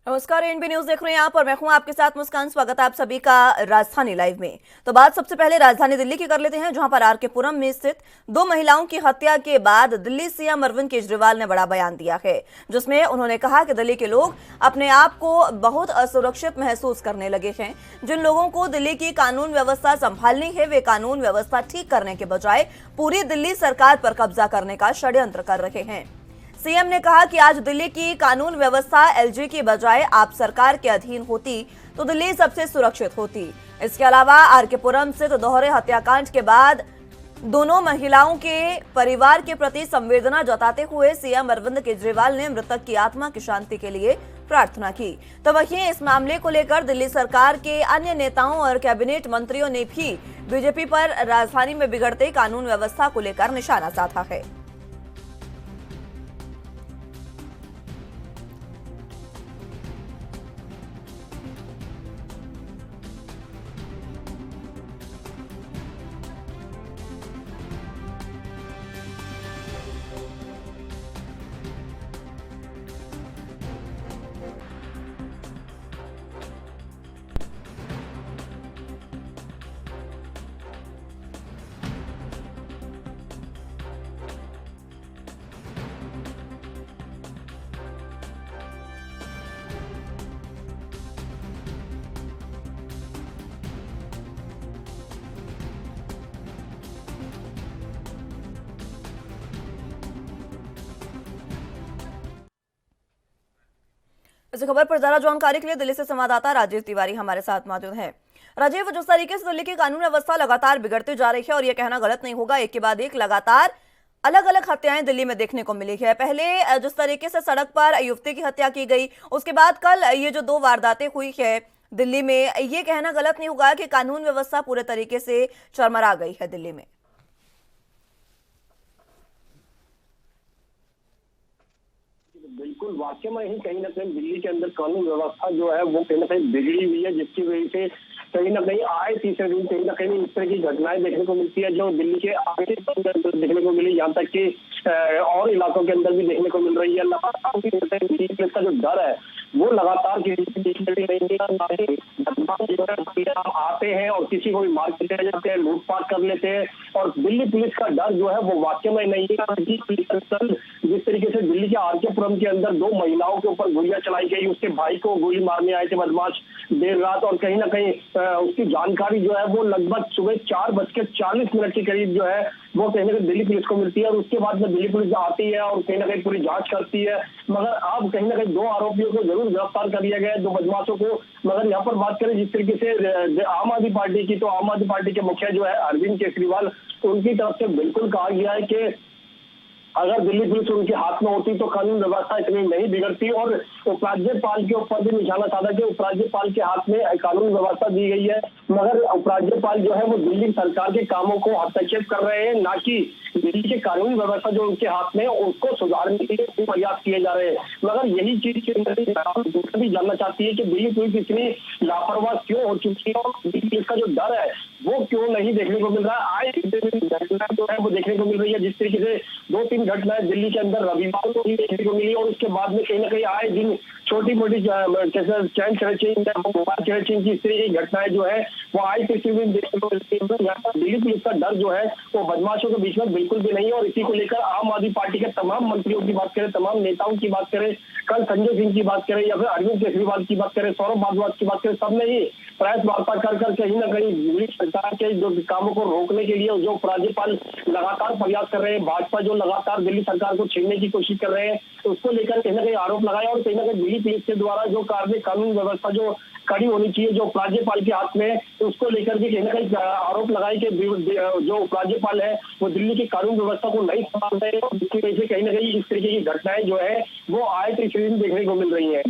नमस्कार, NB news देख रहे हैं आप और मैं हूं आपके साथ मुस्कान। स्वागत है आप सभी का राजधानी लाइव में। तो बात सबसे पहले राजधानी दिल्ली की कर लेते हैं, जहां पर आरके पुरम में स्थित दो महिलाओं की हत्या के बाद दिल्ली सीएम अरविंद केजरीवाल ने बड़ा बयान दिया है, जिसमें उन्होंने कहा कि दिल्ली के लोग अपने आप को बहुत असुरक्षित महसूस करने लगे हैं। जिन लोगों को दिल्ली की कानून व्यवस्था संभालनी है, वे कानून व्यवस्था ठीक करने के बजाय पूरी दिल्ली सरकार पर कब्जा करने का षड्यंत्र कर रहे हैं। सीएम ने कहा कि आज दिल्ली की कानून व्यवस्था एलजी की बजाय आप सरकार के अधीन होती तो दिल्ली सबसे सुरक्षित होती। इसके अलावा आरके पुरम स्थित दोहरे हत्याकांड के बाद दोनों महिलाओं के परिवार के प्रति संवेदना जताते हुए सीएम अरविंद केजरीवाल ने मृतक की आत्मा की शांति के लिए प्रार्थना की। तो वहीं इस मामले को लेकर दिल्ली सरकार के अन्य नेताओं और कैबिनेट मंत्रियों ने भी बीजेपी पर राजधानी में बिगड़ते कानून व्यवस्था को लेकर निशाना साधा है। इस खबर पर ज्यादा जानकारी के लिए दिल्ली से संवाददाता राजीव तिवारी हमारे साथ मौजूद हैं। राजीव, जिस तरीके से दिल्ली की कानून व्यवस्था लगातार बिगड़ती जा रही है, और यह कहना गलत नहीं होगा, एक के बाद एक लगातार अलग अलग हत्याएं दिल्ली में देखने को मिली है। पहले जिस तरीके से सड़क पर युवती की हत्या की गई, उसके बाद कल ये जो दो वारदातें हुई है दिल्ली में, ये कहना गलत नहीं होगा कि कानून व्यवस्था पूरे तरीके से चरमरा गई है दिल्ली में। बिल्कुल वाकई में ही कहीं ना कहीं दिल्ली के अंदर कानून व्यवस्था जो है वो कहीं ना कहीं बिगड़ी हुई है, जिसकी वजह से कहीं ना कहीं आए तीसरे दिन कहीं ना कहीं इस तरह की घटनाएं देखने को मिलती है, जो दिल्ली के आगे देखने को मिली, यहाँ तक कि और इलाकों के अंदर भी देखने को मिल रही है। लगातार दिल्ली पुलिस का जो डर है वो लगातार आते हैं और किसी को भी मार के ले जाते हैं, लूटपाट कर लेते हैं, और दिल्ली पुलिस का डर जो है वो वाकई में नहीं है। जिस तरीके से दिल्ली के आरके पुरम के अंदर दो महिलाओं के ऊपर गोलियां चलाई गई, उसके भाई को गोली मारने आए थे बदमाश देर रात, और कहीं ना कहीं उसकी जानकारी जो है वो लगभग सुबह 4:40 के करीब जो है वो कहीं ना कहीं दिल्ली पुलिस को मिलती है, और उसके बाद में दिल्ली पुलिस आती है और कहीं ना कहीं पूरी जांच करती है। मगर अब कहीं ना कहीं दो आरोपियों को जरूर गिरफ्तार कर लिया गया है, दो बदमाशों को। मगर यहाँ पर बात करें जिस तरीके से आम आदमी पार्टी की, तो आम आदमी पार्टी के मुखिया जो है अरविंद केजरीवाल, उनकी तरफ से बिल्कुल कहा गया है कि अगर दिल्ली पुलिस उनके हाथ में होती तो कानून व्यवस्था इतनी नहीं बिगड़ती, और उपराज्यपाल के ऊपर भी निशाना साधा कि उपराज्यपाल के हाथ में कानून व्यवस्था दी गई है, मगर उपराज्यपाल जो है वो दिल्ली सरकार के कामों को हस्तक्षेप कर रहे हैं, ना कि दिल्ली के कानून व्यवस्था जो उनके हाथ में उसको सुधारने के लिए प्रयास किए जा रहे हैं। मगर यही चीज भी जानना चाहती है कि दिल्ली पुलिस इतनी लापरवाह क्यों हो चुकी है, और दिल्ली पुलिस का जो डर है वो क्यों नहीं देखने को मिल रहा है। आए घटना जो है वो देखने को मिल रही है, जिस तरीके से 2-3 घटनाएं दिल्ली के अंदर रविवार को भी देखने को मिली, और उसके बाद में कहीं ना कहीं आए दिन छोटी मोटी चैन स्नैचिंग, मोबाइल स्नैचिंग की इस तरह की घटनाएं जो है वो आए किसी दिन देखने को मिलती है। दिल्ली पुलिस का डर जो है वो बदमाशों के बीच में बिल्कुल भी नहीं है, और इसी को लेकर आम आदमी पार्टी के तमाम मंत्रियों की बात करें, तमाम नेताओं की बात करें, कल संजय सिंह की बात करें या फिर अरविंद केजरीवाल की बात करें, सौरभ भारद्वाज की बात करें, सबने ही प्रेस वार्ता कर कहीं ना कहीं दिल्ली सरकार के जो कामों को रोकने के लिए जो राज्यपाल लगातार प्रयास कर रहे हैं, भाजपा जो लगातार दिल्ली सरकार को छीनने की कोशिश कर रहे हैं, तो उसको लेकर कहीं ना कहीं आरोप लगाया, और कहीं ना कहीं दिल्ली पुलिस के द्वारा जो कार्य कानून व्यवस्था जो कड़ी होनी चाहिए जो राज्यपाल के हाथ में, तो उसको लेकर भी कहीं ना कहीं आरोप लगाए कि जो राज्यपाल है वो दिल्ली की कानून व्यवस्था को नहीं संभाल रहे, और जिसकी वजह से कहीं ना कहीं इस तरीके की घटनाएं जो है वो आए दिन देखने को मिल रही है।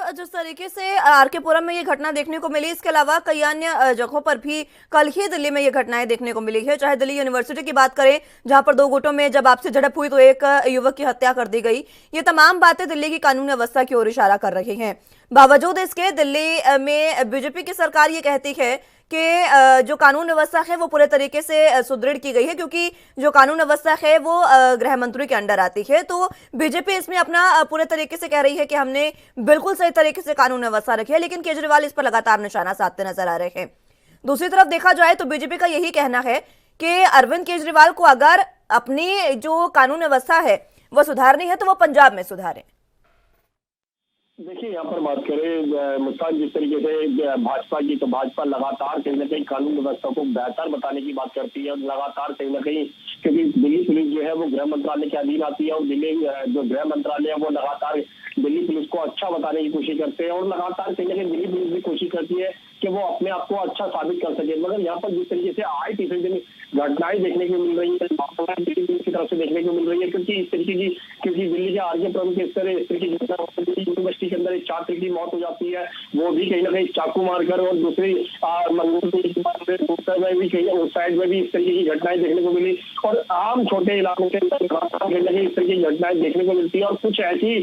जिस तरीके से आरके पुरम में ये घटना देखने को मिली, इसके अलावा कई अन्य जगहों पर भी कल ही दिल्ली में ये घटनाएं देखने को मिली है। चाहे दिल्ली यूनिवर्सिटी की बात करें, जहां पर दो गुटों में जब आपसी झड़प हुई तो एक युवक की हत्या कर दी गई। ये तमाम बातें दिल्ली की कानून व्यवस्था की ओर इशारा कर रही हैं। बावजूद इसके दिल्ली में बीजेपी की सरकार ये कहती है कि जो कानून व्यवस्था है वो पूरे तरीके से सुदृढ़ की गई है, क्योंकि जो कानून व्यवस्था है वो गृह मंत्री के अंडर आती है। तो बीजेपी इसमें अपना पूरे तरीके से कह रही है कि हमने बिल्कुल सही तरीके से कानून व्यवस्था रखी है, लेकिन केजरीवाल इस पर लगातार निशाना साधते नजर आ रहे हैं। दूसरी तरफ देखा जाए तो बीजेपी का यही कहना है कि अरविंद केजरीवाल को अगर अपनी जो कानून व्यवस्था है वो सुधारनी है तो वो पंजाब में सुधारें। देखिए, यहाँ पर बात करें मुस्कान, जिस तरीके से भाजपा की, तो भाजपा लगातार कहीं ना कहीं कानून व्यवस्था को बेहतर बताने की बात करती है और लगातार कहीं ना कहीं, क्योंकि दिल्ली पुलिस जो है वो गृह मंत्रालय के अधीन आती है और दिल्ली जो गृह मंत्रालय है वो लगातार दिल्ली पुलिस को अच्छा बताने की कोशिश करते हैं और लगातार कहीं ना कहीं दिल्ली पुलिस भी कोशिश करती है कि वो अपने आप को अच्छा साबित कर सके। मगर यहाँ पर जिस तरीके से आए तीसरे दिन घटनाएं देखने को मिल रही है दिल्ली की तरफ से देखने को मिल रही है, क्योंकि इस तरीके की, क्योंकि दिल्ली के आरके पुरम के इस तरह की यूनिवर्सिटी के अंदर एक छात्र की मौत हो जाती है, वो भी कहीं ना कहीं चाकू मारकर, और दूसरी में भी कहीं उस साइड में भी इस तरीके की घटनाएं देखने को मिली और आम छोटे इलाकों के अंदर कहीं ना कहीं इस तरीके की घटनाएं देखने को मिलती है। और कुछ ऐसी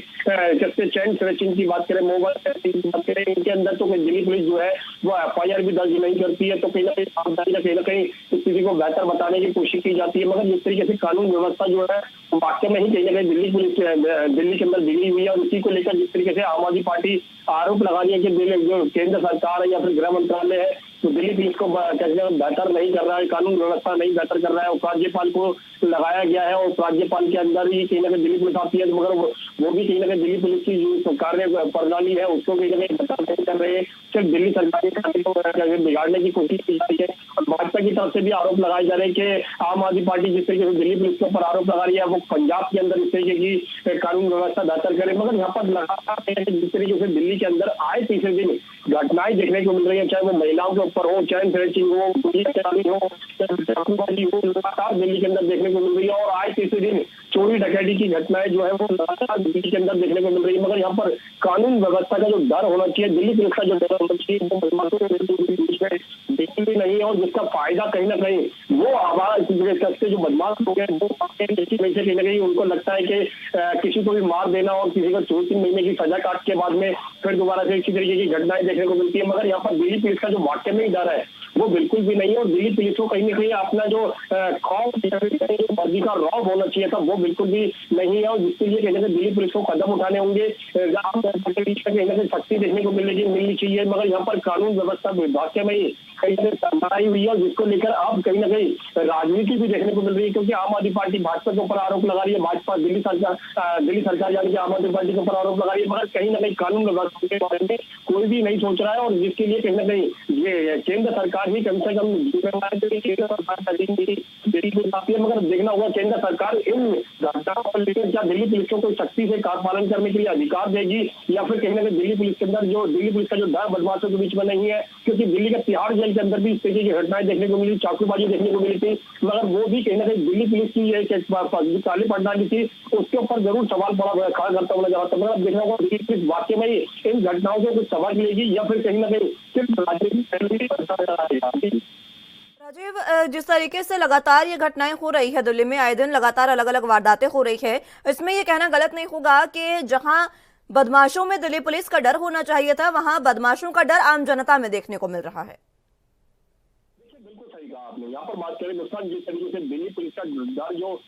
जैसे चैन स्नैचिंग की बात करें, मोबाइल की बात करें, इनके अंदर तो दिल्ली पुलिस जो है वो एफआईआर भी दर्ज नहीं करती है। तो कहीं ना कहीं स्थिति को बेहतर बताने की कोशिश की जाती है, मगर जिस तरीके से कानून व्यवस्था जो है वाकई में ही कहीं ना कहीं दिल्ली के अंदर बिगड़ी हुई है और इसी को लेकर जिस तरीके से आम आदमी पार्टी आरोप लगा रही है कि जो केंद्र सरकार है या फिर गृह मंत्रालय है तो दिल्ली पुलिस को बेहतर नहीं कर रहा है, कानून व्यवस्था नहीं बेहतर कर रहा है। उपराज्यपाल को लगाया गया है और उपराज्यपाल के अंदर ही कहीं ना कहीं दिल्ली पुलिस आती है, मगर वो भी कहीं ना कहीं दिल्ली पुलिस की जो कार्य प्रणाली है उसको कहीं ना कहीं बेहतर नहीं कर रहे हैं, सिर्फ दिल्ली सरकार को बिगाड़ने की कोशिश की जा रही है। और भाजपा की तरफ से भी आरोप लगाए जा रहे हैं कि आम आदमी पार्टी जिस तरीके से दिल्ली पुलिस के ऊपर आरोप लगा रही है वो पंजाब के अंदर इस तरीके की कानून व्यवस्था बेहतर करे। मगर यहाँ पर लगातार जिस तरीके से दिल्ली के अंदर आए तीसरे दिन घटनाएं देखने को मिल रही है, चाहे वो महिलाओं के ऊपर हो, चैन स्नैचिंग हो, लगातार दिल्ली के अंदर देखने को मिल रही है और आए तीसरे दिन चोरी डकैती की घटनाएं जो है वो लगातार दिल्ली के अंदर देखने को मिल रही है। मगर यहाँ पर कानून व्यवस्था का जो डर होना चाहिए, दिल्ली पुलिस का जो डर होना चाहिए वो बिल्कुल नहीं है और जिसका फायदा कहीं ना कहीं वो आवाज से जो बदमाश हो गए वो कहीं ना कहीं उनको लगता है कि किसी को भी मार देना और किसी को 2-3 महीने की सजा काट के बाद में फिर दोबारा से इसी तरीके की घटनाएं देखने को मिलती है। मगर यहाँ पर दिल्ली पुलिस का जो वाकई में ही डर है वो बिल्कुल भी नहीं है और दिल्ली पुलिस को कहीं ना कहीं अपना जो खौफ मर्जी का रौब होना चाहिए था वो बिल्कुल भी नहीं है और जिसके लिए कहीं ना कहीं दिल्ली पुलिस को कदम उठाने होंगे, कहीं ना कहीं सख्ती देखने को मिलनी चाहिए। मगर यहाँ पर कानून व्यवस्था वाकई में कहीं ना कहीं बनाई हुई है जिसको लेकर अब कहीं ना कहीं राजनीति भी देखने को मिल रही है, क्योंकि आम आदमी पार्टी भाजपा के ऊपर आरोप लगा रही है, भाजपा दिल्ली सरकार यानी कि आम आदमी पार्टी के ऊपर आरोप लगा रही है, मगर कहीं ना कहीं कानून व्यवस्था के बारे में कोई भी नहीं सोच रहा है और जिसके लिए कहीं ना कहीं ये केंद्र सरकार ही कम से कम केंद्र सरकार मगर देखना होगा केंद्र सरकार इन घटनाओं को लेकर क्या दिल्ली पुलिस को कोई सख्ती से पालन करने के लिए अधिकार देगी या फिर कहीं ना कहीं दिल्ली पुलिस के अंदर जो दिल्ली पुलिस का जो डर बदमाशों के बीच में नहीं है, क्योंकि दिल्ली का तिहाड़ जेल के अंदर भी इस तरीके की घटनाएं देखने को मिली, चाकूबाजी देखने को मिली थी, मगर वो भी कहीं ना कहीं दिल्ली पुलिस की एक काली प्रणाली थी उसके ऊपर जरूर सवाल खड़ा करता हुआ नजर आता है। मगर देखना होगा दिल्ली पुलिस वाकई में इन घटनाओं से कुछ सबक लेगी या फिर कहीं ना कहीं सिर्फ राजीव, जिस तरीके से लगातार ये घटनाएं हो रही है दिल्ली में, आए दिन लगातार अलग अलग वारदातें हो रही है, इसमें ये कहना गलत नहीं होगा कि जहां बदमाशों में दिल्ली पुलिस का डर होना चाहिए था वहां बदमाशों का डर आम जनता में देखने को मिल रहा है। बिल्कुल सही कहा आपने। यहाँ पर बात करें दोस्तों, जिस तरीके से दिल्ली पुलिस का डर जो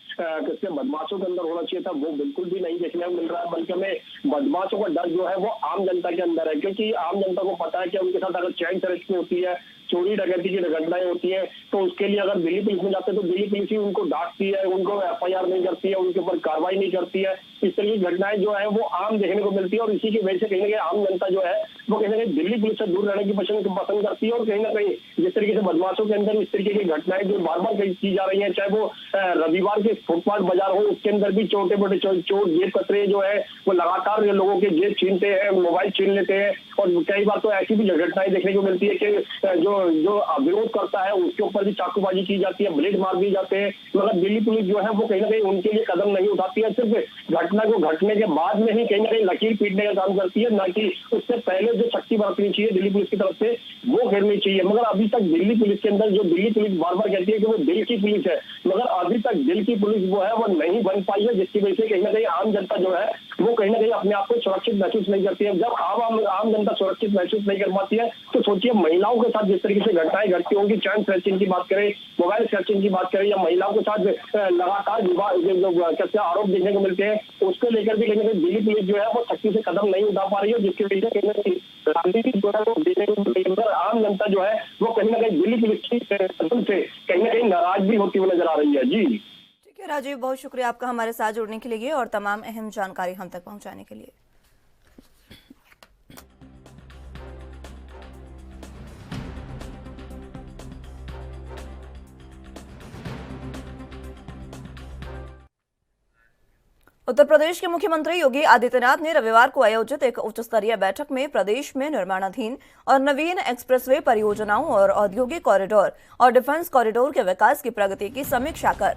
बदमाशों के अंदर होना चाहिए था वो बिल्कुल भी नहीं देखने को मिल रहा है, बल्कि हमें बदमाशों का डर जो है वो आम जनता के अंदर है, क्योंकि आम जनता को पता है कि उनके साथ अगर चैन स्नैचिंग होती है, चोरी डकैती की घटनाएं होती है तो उसके लिए अगर दिल्ली पुलिस में जाते हैं तो दिल्ली पुलिस ही उनको डांटती है, उनको एफआईआर नहीं करती है, उनके ऊपर कार्रवाई नहीं करती है। इस तरह की घटनाएं जो है वो आम देखने को मिलती है और इसी की वजह से कहीं ना कहीं आम जनता जो है वो कहीं ना कहीं दिल्ली पुलिस से दूर रहने की पसंद करती है और कहीं ना कहीं जिस तरीके से बदमाशों के अंदर इस तरीके की घटनाएं जो बार बार की जा रही है, चाहे वो रविवार के फुटपाथ बाजार हो उसके अंदर भी छोटे मोटे चोर जेब कतरे जो है वो लगातार लोगों के जेब छीनते हैं, मोबाइल छीन लेते हैं और कई बार तो ऐसी भी घटनाएं देखने को मिलती है कि जो विरोध करता है उसके ऊपर भी चाकूबाजी की जाती है, ब्लेड मार दिए जाते हैं। मगर दिल्ली पुलिस जो है वो कहीं ना कहीं उनके लिए कदम नहीं उठाती है, सिर्फ घटना को घटने के बाद में ही कहीं ना कहीं लकीर पीटने का काम करती है, ना कि उससे पहले जो सख्ती बरतनी चाहिए दिल्ली पुलिस की तरफ से वो करनी चाहिए। मगर अभी तक दिल्ली पुलिस के अंदर जो दिल्ली पुलिस बार बार कहती है कि वो दिल की पुलिस है, मगर अभी तक दिल की पुलिस वो है वो नहीं बन पाई है, जिसकी वजह से कहीं ना कहीं आम जनता जो है वो कहीं ना कहीं अपने आप को सुरक्षित महसूस नहीं करती है। जब आम जनता जनता सुरक्षित महसूस नहीं कर पाती है। तो सोचिए महिलाओं के साथ जिस तरीके से घटनाएं घटती होंगी, चैन स्नैचिंग की बात करें, मोबाइल स्नैचिंग की बात करें, या महिलाओं के साथ लगातार जो आरोप देखने को मिलते हैं, उसको लेकर भी कहीं ना कहीं दिल्ली पुलिस जो है वो सख्ती से कदम नहीं उठा पा रही है, जिसकी वजह से कहीं ना कहीं राजनीति जो है वो देखने को मिल रही है। आम जनता जो है वो कहीं ना कहीं दिल्ली पुलिस की कदम से कहीं ना कहीं नाराज भी होती हुई नजर आ रही है। जी ठीक है राजीव, बहुत शुक्रिया आपका हमारे साथ जुड़ने के लिए और तमाम अहम जानकारी हम तक पहुंचाने के लिए। उत्तर प्रदेश के मुख्यमंत्री योगी आदित्यनाथ ने रविवार को आयोजित एक उच्च स्तरीय बैठक में प्रदेश में निर्माणाधीन और नवीन एक्सप्रेसवे परियोजनाओं और औद्योगिक कॉरिडोर और डिफेंस कॉरिडोर के विकास की प्रगति की समीक्षा कर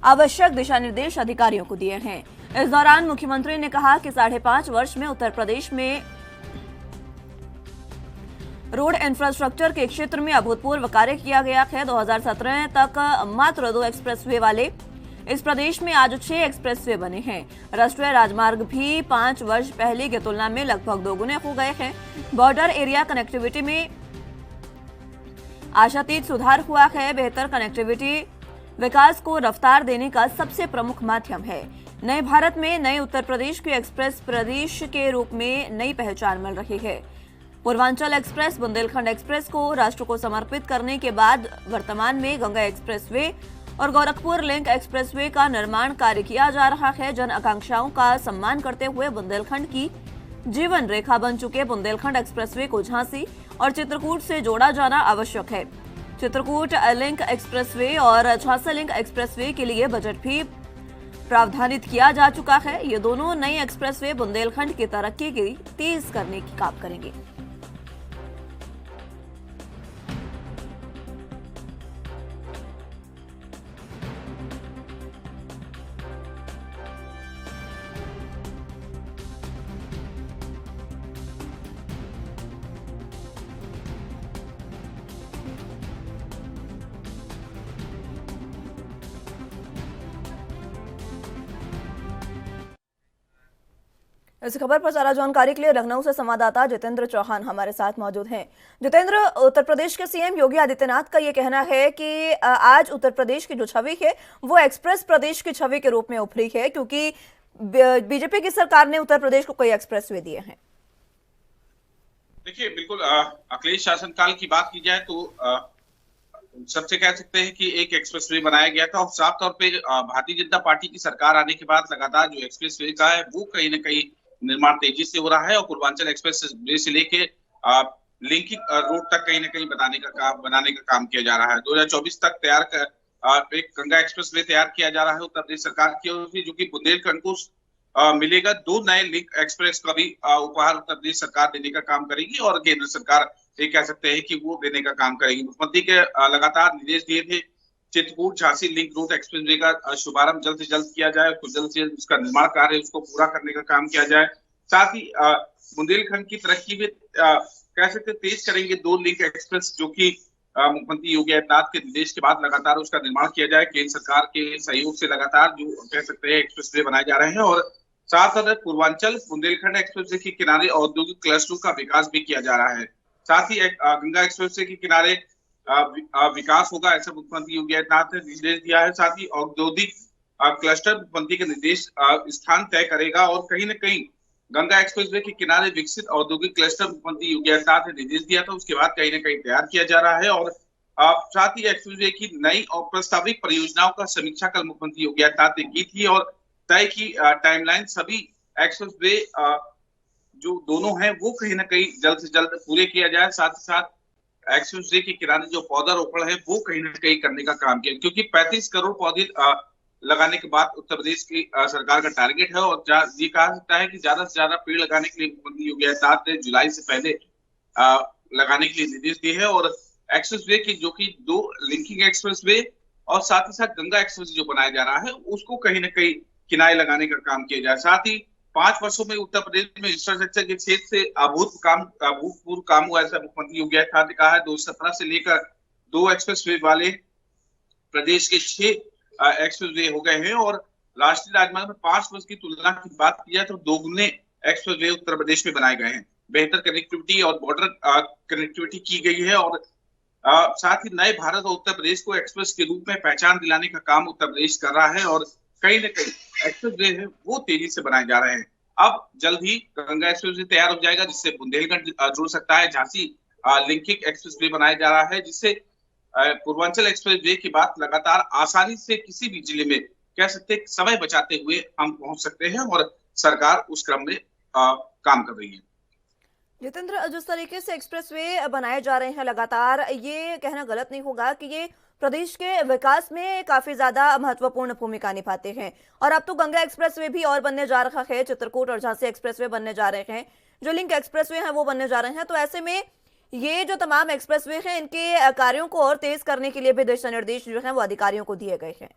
आवश्यक दिशा निर्देश अधिकारियों को दिए हैं। इस दौरान मुख्यमंत्री ने कहा कि 5.5 वर्ष में उत्तर प्रदेश में रोड इंफ्रास्ट्रक्चर के क्षेत्र में अभूतपूर्व कार्य किया गया है। 2017 तक मात्र 2 एक्सप्रेसवे वाले इस प्रदेश में आज 6 एक्सप्रेसवे बने हैं। राष्ट्रीय राजमार्ग भी 5 वर्ष पहले की तुलना में लगभग दोगुने हो गए हैं। बॉर्डर एरिया कनेक्टिविटी में आशातीत सुधार हुआ है। बेहतर कनेक्टिविटी विकास को रफ्तार देने का सबसे प्रमुख माध्यम है। नए भारत में नए उत्तर प्रदेश के एक्सप्रेस प्रदेश के रूप में नई पहचान मिल रही है। पूर्वांचल एक्सप्रेस, बुंदेलखंड एक्सप्रेस को राष्ट्र को समर्पित करने के बाद वर्तमान में गंगा एक्सप्रेसवे और गोरखपुर लिंक एक्सप्रेसवे का निर्माण कार्य किया जा रहा है। जन आकांक्षाओं का सम्मान करते हुए बुंदेलखंड की जीवन रेखा बन चुके बुंदेलखंड एक्सप्रेसवे को झांसी और चित्रकूट से जोड़ा जाना आवश्यक है। चित्रकूट लिंक एक्सप्रेसवे और झांसी लिंक एक्सप्रेसवे के लिए बजट भी प्रावधानित किया जा चुका है। ये दोनों नए एक्सप्रेसवे बुंदेलखंड की तरक्की की तेज करने की काम करेंगे। इस खबर पर ज्यादा जानकारी के लिए लखनऊ से संवाददाता जितेंद्र चौहान हमारे साथ मौजूद हैं। जितेंद्र, उत्तर प्रदेश के सीएम योगी आदित्यनाथ का ये कहना है कि आज उत्तर प्रदेश की जो छवि है वो एक्सप्रेस प्रदेश की छवि के रूप में उभरी है, क्योंकि बीजेपी की सरकार ने उत्तर प्रदेश को कई एक्सप्रेसवे दिए हैं। देखिए, बिल्कुल अखिलेश शासनकाल की बात की जाए तो सबसे कह सकते हैं कि एक एक्सप्रेसवे बनाया गया था और साफ तौर पे भारतीय जनता पार्टी की सरकार आने के बाद लगातार जो एक्सप्रेसवे का है वो कहीं ना कहीं निर्माण तेजी से हो रहा है और पूर्वांचल एक्सप्रेस वे से लेके लिंकिंग रोड तक कहीं ना कहीं बनाने का काम किया जा रहा है। 2024 तक एक गंगा एक्सप्रेस वे तैयार किया जा रहा है उत्तर प्रदेश सरकार की ओर से, जो कि बुंदेलखंड को मिलेगा। 2 नए लिंक एक्सप्रेस का भी उपहार उत्तर प्रदेश सरकार देने का काम करेगी और केंद्र सरकार ये कह सकते हैं कि वो देने का काम करेगी। मुख्यमंत्री के लगातार निर्देश दिए थे Chitrakoot Jhansi link road expressway का शुभारंभ जल्द से जल्द किया जाए, जल्द से जल्द उसका निर्माण कार्य उसको पूरा करने का काम किया जाए। साथ ही बुंदेलखंड की तरक्की भी कह सकते तेज करेंगे। 2 लिंक एक्सप्रेस जो कि मुख्यमंत्री योगी आदित्यनाथ के निर्देश के बाद लगातार उसका निर्माण किया जाए। केंद्र सरकार के सहयोग से लगातार जो कह सकते हैं एक्सप्रेसवे बनाए जा रहे हैं और साथ साथ पूर्वांचल बुंदेलखंड एक्सप्रेसवे के किनारे औद्योगिक क्लस्टरों का विकास भी किया जा रहा है। साथ ही गंगा एक्सप्रेसवे के किनारे विकास होगा, ऐसा मुख्यमंत्री योगी आदित्यनाथ ने निर्देश दिया है। साथ ही औद्योगिक क्लस्टर मुख्यमंत्री का निर्देश स्थान तय करेगा और कहीं न कहीं गंगा एक्सप्रेसवे के किनारे विकसित औद्योगिक क्लस्टर मुख्यमंत्री योगी आदित्यनाथ ने निर्देश दिया था, उसके बाद कहीं न कहीं तैयार किया जा रहा है। और साथ ही एक्सप्रेसवे की नई और प्रस्तावित परियोजनाओं का समीक्षा कल मुख्यमंत्री योगी आदित्यनाथ ने की थी और तय की टाइमलाइन सभी एक्सप्रेसवे जो दोनों हैं वो कहीं ना कहीं जल्द से जल्द पूरे किया जाए। साथ ही साथ एक्सप्रेसवे के किनारे जो पौधारोपण है वो कहीं ना कहीं करने का काम किया, क्योंकि 35 करोड़ पौधे लगाने के बाद उत्तर प्रदेश की सरकार का टारगेट है और ये कहा सकता है कि ज्यादा से ज्यादा पेड़ लगाने के लिए मुख्यमंत्री योगी आदित्यनाथ ने जुलाई से पहले लगाने के लिए निर्देश दिए हैं। और एक्सप्रेसवे की जो कि 2 लिंकिंग एक्सप्रेसवे और साथ ही साथ गंगा एक्सप्रेस जो बनाया जा रहा है उसको कहीं ना कहीं किनारे लगाने का काम किया जाए। साथ ही 5 वर्षों में उत्तर प्रदेश में इंफ्रास्ट्रक्चर के क्षेत्र से अभूतपूर्व काम हुआ, ऐसा मुख्यमंत्री योगी आदित्यनाथ ने कहा है। 2017 से लेकर 2 एक्सप्रेसवे वाले प्रदेश के 6 एक्सप्रेसवे हो गए हैं और राष्ट्रीय राजमार्ग में 5 वर्ष की तुलना की बात की जाए तो 2 गुने एक्सप्रेसवे उत्तर प्रदेश में बनाए गए हैं। बेहतर कनेक्टिविटी और बॉर्डर कनेक्टिविटी की गई है। और साथ ही नए भारत और उत्तर प्रदेश को एक्सप्रेस के रूप में पहचान दिलाने का काम उत्तर प्रदेश कर रहा है और कहीं न कहीं एक्सप्रेस वे है वो तेजी से बनाए जा रहे हैं। अब जल्द ही गंगा एक्सप्रेस वे तैयार हो जाएगा, जिससे बुंदेलखंड जुड़ सकता है। झांसी लिंकिंग एक्सप्रेस वे बनाया जा रहा है, जिससे पूर्वांचल एक्सप्रेस वे की बात लगातार आसानी से किसी भी जिले में कह सकते समय बचाते हुए हम पहुंच सकते हैं और सरकार उस क्रम में काम कर रही है। जितेंद्र, जिस तरीके से एक्सप्रेसवे बनाए जा रहे हैं लगातार, ये कहना गलत नहीं होगा कि ये प्रदेश के विकास में काफी ज्यादा महत्वपूर्ण भूमिका निभाते हैं। और अब तो गंगा एक्सप्रेसवे भी और बनने जा रहा है, चित्रकूट और झांसी एक्सप्रेसवे बनने जा रहे हैं, जो लिंक एक्सप्रेसवे हैं वो बनने जा रहे हैं। तो ऐसे में ये जो तमाम एक्सप्रेसवे हैं, इनके कार्यों को और तेज करने के लिए भी दिशा निर्देश जो है वो अधिकारियों को दिए गए हैं।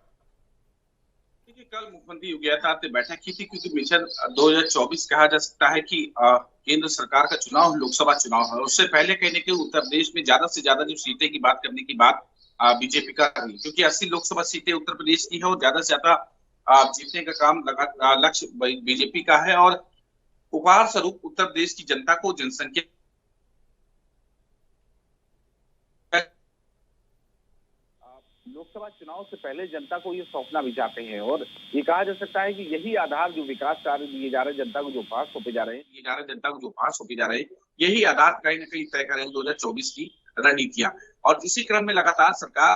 कल मुख्यमंत्री योगी आदित्यनाथ ने बैठक की थी, क्योंकि मिशन 2024 कहा जा सकता है कि केंद्र सरकार का चुनाव लोकसभा चुनाव है। उससे पहले कहीं न कहीं उत्तर प्रदेश में ज्यादा से ज्यादा जो सीटें की बात करने की बात बीजेपी का रही, क्योंकि 80 लोकसभा सीटें उत्तर प्रदेश की है और ज्यादा से ज्यादा जीतने का काम लक्ष्य बीजेपी का है। और उपहार स्वरूप उत्तर प्रदेश की जनता को जनसंख्या लोकसभा चुनाव से पहले जनता को ये सौंपना भी चाहते हैं और ये कहा जा सकता है कि यही आधार जो विकास कार्य दिए जा रहे हैं, जनता को जो उपहार सौंपे जा रहे हैं, जनता को जो उपहार सौंपे जा रहे हैं, यही आधार कहीं न कहीं तय करेंगे 2024 की रणनीतियां। और इसी क्रम में लगातार सरकार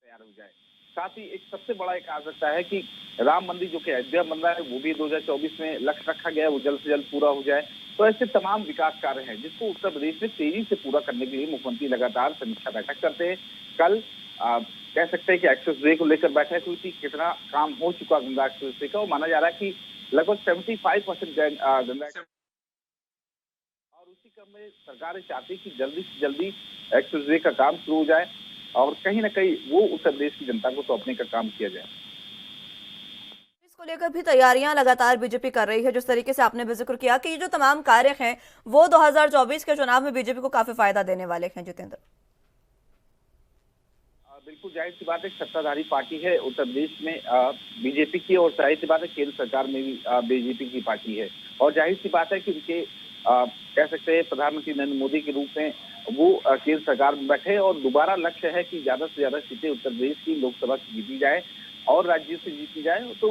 तैयार हो जाए। साथ ही एक सबसे बड़ा एक आ सकता है कि राम मंदिर जो कि अयोध्या बन रहा है, वो भी 2024 में लक्ष्य रखा गया है, वो जल्द से जल्द पूरा हो जाए। तो ऐसे तमाम विकास कार्य हैं जिसको उत्तर प्रदेश में तेजी से पूरा करने के लिए मुख्यमंत्री लगातार समीक्षा बैठक करते हैं। कल कह सकते हैं कि एक्सप्रेस वे को लेकर बैठक हुई थी, कितना काम हो चुका गंगा एक्सप्रेस वे का, और माना जा रहा है कि लगभग 75% गंगा, और उसी क्रम में सरकार चाहती है कि जल्दी से जल्दी एक्सप्रेस वे का काम शुरू हो जाए और कहीं ना कहीं वो उत्तर प्रदेश की जनता को सौंपने का काम किया जाए। इसको लेकर भी तैयारियां लगातार बीजेपी कर रही है। जिस तरीके से आपने भी जिक्र किया कि ये जो तमाम कार्य हैं वो 2024 के चुनाव में बीजेपी को काफी फायदा देने वाले हैं। जितेंद्र, बिल्कुल जाहिर सी बात है, सत्ताधारी पार्टी है उत्तर प्रदेश में बीजेपी की, और जाहिर सी बात है केंद्र सरकार में भी बीजेपी की पार्टी है। और जाहिर सी बात है कि उनके कह सकते हैं प्रधानमंत्री नरेंद्र मोदी के रूप में वो केंद्र सरकार में बैठे और दोबारा लक्ष्य है कि ज्यादा से ज्यादा सीटें उत्तर प्रदेश की लोकसभा की जीती जाए और राज्यों से जीती जाए, तो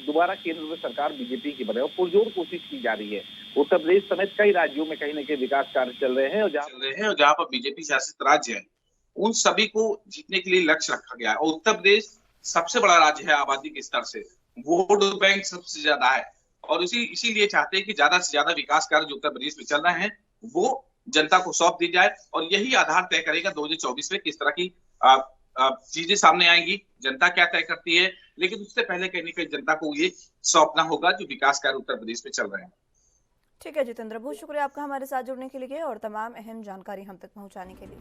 दोबारा केंद्र में सरकार बीजेपी की बने और पुरजोर कोशिश की जा रही है। उत्तर प्रदेश समेत कई राज्यों में कहीं न कहीं विकास कार्य चल रहे हैं और जहाँ पर बीजेपी शासित राज्य है उन सभी को जीतने के लिए लक्ष्य रखा गया है। और उत्तर प्रदेश सबसे बड़ा राज्य है आबादी के स्तर से, वोट बैंक सबसे ज्यादा है और इसीलिए चाहते हैं कि ज्यादा से ज्यादा विकास कार्य जो उत्तर प्रदेश में चल रहे हैं वो जनता को सौंप दी जाए और यही आधार तय करेगा 2024 में किस तरह की चीजें सामने आएंगी, जनता क्या तय करती है। लेकिन उससे पहले कहीं ना कहीं जनता को ये सौंपना होगा जो विकास कार्य उत्तर प्रदेश में चल रहे हैं। ठीक है जितेंद्र, बहुत शुक्रिया आपका हमारे साथ जुड़ने के लिए और तमाम अहम जानकारी हम तक पहुंचाने के लिए।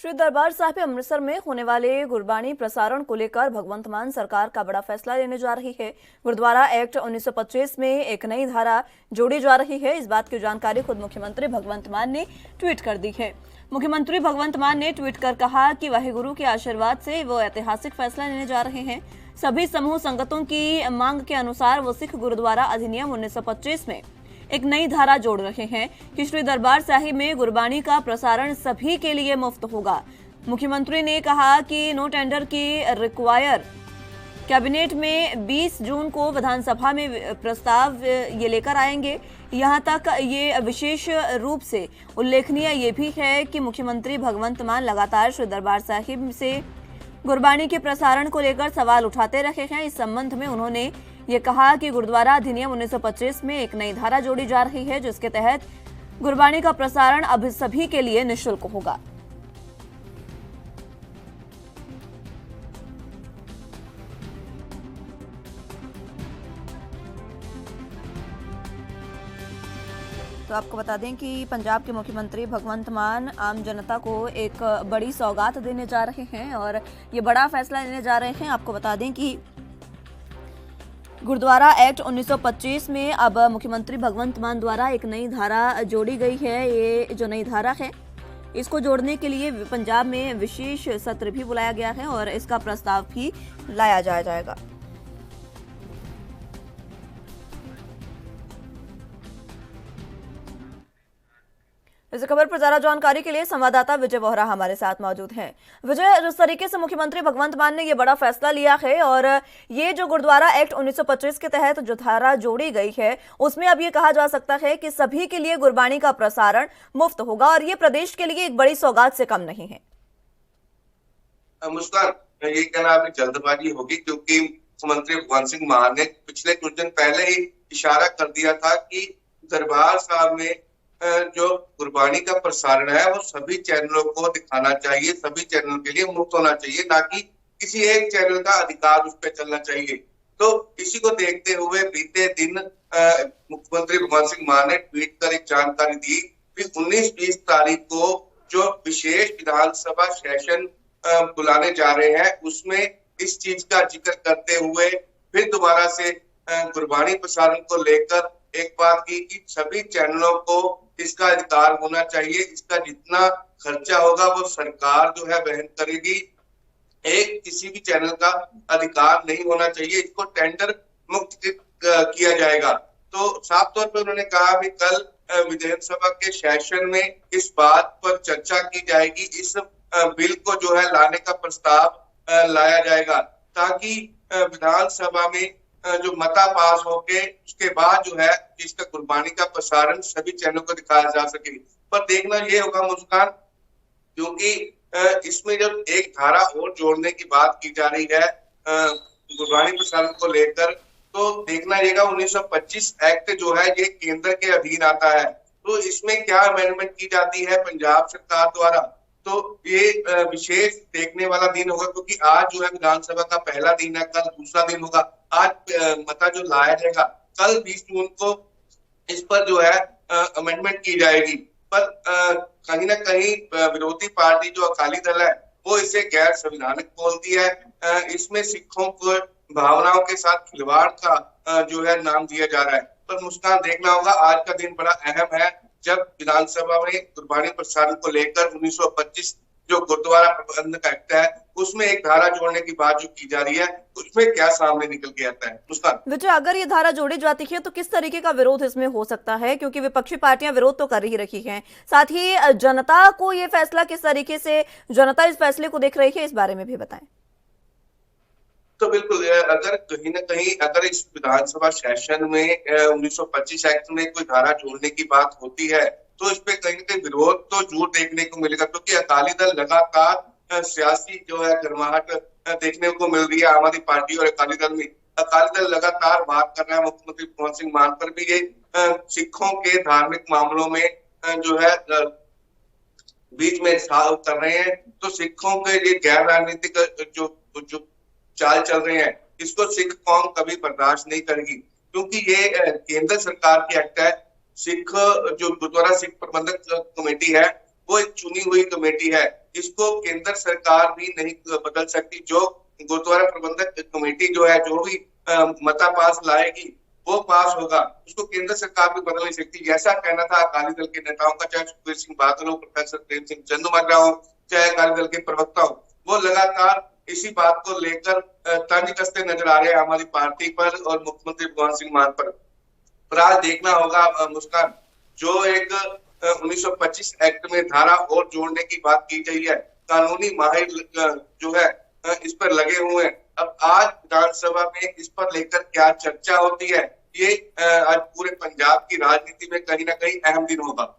श्री दरबार साहिब अमृतसर में होने वाले गुरबाणी प्रसारण को लेकर भगवंत मान सरकार का बड़ा फैसला लेने जा रही है। गुरुद्वारा एक्ट 1925 में एक नई धारा जोड़ी जा रही है। इस बात की जानकारी खुद मुख्यमंत्री भगवंत मान ने ट्वीट कर दी है। मुख्यमंत्री भगवंत मान ने ट्वीट कर कहा कि वाहिगुरु के आशीर्वाद से वो ऐतिहासिक फैसला लेने जा रहे हैं। सभी समूह संगतों की मांग के अनुसार वो सिख गुरुद्वारा अधिनियम 1925 में एक नई धारा जोड़ रहे हैं कि श्री दरबार साहिब में गुरबाणी का प्रसारण सभी के लिए मुफ्त होगा। मुख्यमंत्री ने कहा कि नो टेंडर की रिक्वायर कैबिनेट में 20 जून को विधानसभा में प्रस्ताव ये लेकर आएंगे। यहां तक ये विशेष रूप से उल्लेखनीय ये भी है कि मुख्यमंत्री भगवंत मान लगातार श्री दरबार साहिब से गुरबाणी के प्रसारण को लेकर सवाल उठाते रहे हैं। इस संबंध में उन्होंने ये कहा कि गुरुद्वारा अधिनियम 1925 में एक नई धारा जोड़ी जा रही है जिसके तहत गुरबाणी का प्रसारण अब सभी के लिए निःशुल्क होगा। तो आपको बता दें कि पंजाब के मुख्यमंत्री भगवंत मान आम जनता को एक बड़ी सौगात देने जा रहे हैं और ये बड़ा फैसला लेने जा रहे हैं। आपको बता दें कि गुरुद्वारा एक्ट 1925 में अब मुख्यमंत्री भगवंत मान द्वारा एक नई धारा जोड़ी गई है। ये जो नई धारा है इसको जोड़ने के लिए पंजाब में विशेष सत्र भी बुलाया गया है और इसका प्रस्ताव भी लाया जाएगा। इस खबर पर ज्यादा जानकारी के लिए संवाददाता विजय वोहरा हमारे साथ मौजूद हैं। विजय, जिस तरीके से मुख्यमंत्री भगवंत मान ने ये बड़ा फैसला लिया है और ये जो गुरुद्वारा एक्ट 1925 के तहत जो धारा जोड़ी गई है उसमें अब ये कहा जा सकता है कि सभी के लिए गुरबाणी का प्रसारण मुफ्त होगा और ये प्रदेश के लिए एक बड़ी सौगात से कम नहीं है। मुस्कान, ये कहना अभी जल्दबाजी होगी क्योंकि मुख्यमंत्री भगवंत सिंह मान ने पिछले कुछ दिन पहले ही इशारा कर दिया था कि दरबार साहब में जो गुरबाणी का प्रसारण है वो सभी चैनलों को दिखाना चाहिए, सभी चैनल के लिए मुफ्त होना चाहिए, ना कि किसी एक चैनल का अधिकार उस पर चलना चाहिए। तो इसी को देखते हुए बीते दिन मुख्यमंत्री भगवंत सिंह मान ने ट्वीट कर एक जानकारी दी कि 19-20 तारीख को जो विशेष विधानसभा सेशन बुलाने जा रहे हैं उसमें इस चीज का जिक्र करते हुए फिर दोबारा से गुरबाणी प्रसारण को लेकर एक बात की कि सभी चैनलों को इसका अधिकार होना चाहिए, इसका जितना खर्चा होगा वो सरकार जो है वहन करेगी, एक किसी भी चैनल का अधिकार नहीं होना चाहिए, इसको टेंडर मुक्त किया जाएगा। तो साफ तौर पर उन्होंने कहा कि कल विधानसभा के सेशन में इस बात पर चर्चा की जाएगी, इस बिल को जो है लाने का प्रस्ताव लाया जाएगा ताकि विधानसभा में जो मता पास होके उसके बाद जो है इसका गुरबाणी का प्रसारण सभी चैनलों को दिखाया जा सके। पर देखना ये होगा मुस्कान, क्योंकि इसमें जब एक धारा और जोड़ने की बात की जा रही है गुरबाणी प्रसारण को लेकर, तो देखना रहेगा 1925 एक्ट जो है ये केंद्र के अधीन आता है, तो इसमें क्या अमेंडमेंट की जाती है पंजाब सरकार द्वारा, तो ये विशेष देखने वाला दिन होगा क्योंकि आज जो है विधानसभा का पहला दिन है, कल दूसरा दिन होगा। आज मता जो लाया जाएगा, कल 20 जून को इस पर जो है अमेंडमेंट की जाएगी। पर कहीं ना कहीं विरोधी पार्टी जो अकाली दल है वो इसे गैर संवैधानिक बोलती है। इसमें सिखों को भावनाओं के साथ खिलवाड़ का जो है नाम दिया जा रहा है। पर मुस्कान, देखना होगा आज का दिन बड़ा अहम है जब विधानसभा में गुरबाणी प्रसारण को लेकर 1925 जो गुरुद्वारा प्रबंधक एक्ट है उसमें एक धारा जोड़ने की बात जो की जा रही है उसमें क्या सामने निकल के आता है। मुस्कान, विजय, अगर ये धारा जोड़ी जाती है तो किस तरीके का विरोध इसमें हो सकता है, क्योंकि विपक्षी पार्टियां विरोध तो कर ही रही हैं, साथ ही जनता को ये फैसला किस तरीके से जनता इस फैसले को देख रही है, इस बारे में भी बताएं। तो बिल्कुल, अगर कहीं ना कहीं अगर इस विधानसभा सेशन में 1925 एक्ट में कोई धारा जोड़ने की बात होती है तो इस पे कहीं ना कहीं विरोध तो जरूर देखने को मिलेगा, क्योंकि अकाली दल लगातार सियासी जो है गर्माहट देखने को मिल रही है आम आदमी पार्टी और अकाली दल में। अकाली दल लगातार बात कर रहा है मुख्यमंत्री भगवंत सिंह मान पर भी, ये सिखों के धार्मिक मामलों में जो है बीच में कर रहे हैं, तो सिखों के ये गैर राजनीतिक जो चाल चल रहे हैं इसको सिख कौम कभी बर्दाश्त नहीं करेगी, क्योंकि ये केंद्र सरकार की एक्ट है। सिख जो गुरुद्वारा सिख प्रबंधक कमेटी है वो एक चुनी हुई कमेटी है, इसको केंद्र सरकार भी नहीं बदल सकती। जो गुरुद्वारा प्रबंधक कमेटी जो है जो भी मता पास लाएगी वो पास होगा, उसको केंद्र सरकार भी बदल नहीं सकती। जैसा कहना था अकाली दल के नेताओं का, चाहे सुखबीर सिंह बादल हो, प्रोफेसर प्रेम सिंह चंदूमाजरा हो, चाहे अकाली दल के प्रवक्ता हो, वो लगातार इसी बात को लेकर तंज कसते नजर आ रहे हैं आम आदमी पार्टी पर और मुख्यमंत्री भगवंत सिंह मान पर आज देखना होगा मुस्कान, जो एक 1925 एक्ट में धारा और जोड़ने की बात की गई है, कानूनी माहिर जो है इस पर लगे हुए हैं। अब आज विधानसभा में इस पर लेकर क्या चर्चा होती है, ये आज पूरे पंजाब की राजनीति में कहीं ना कहीं अहम दिन होगा।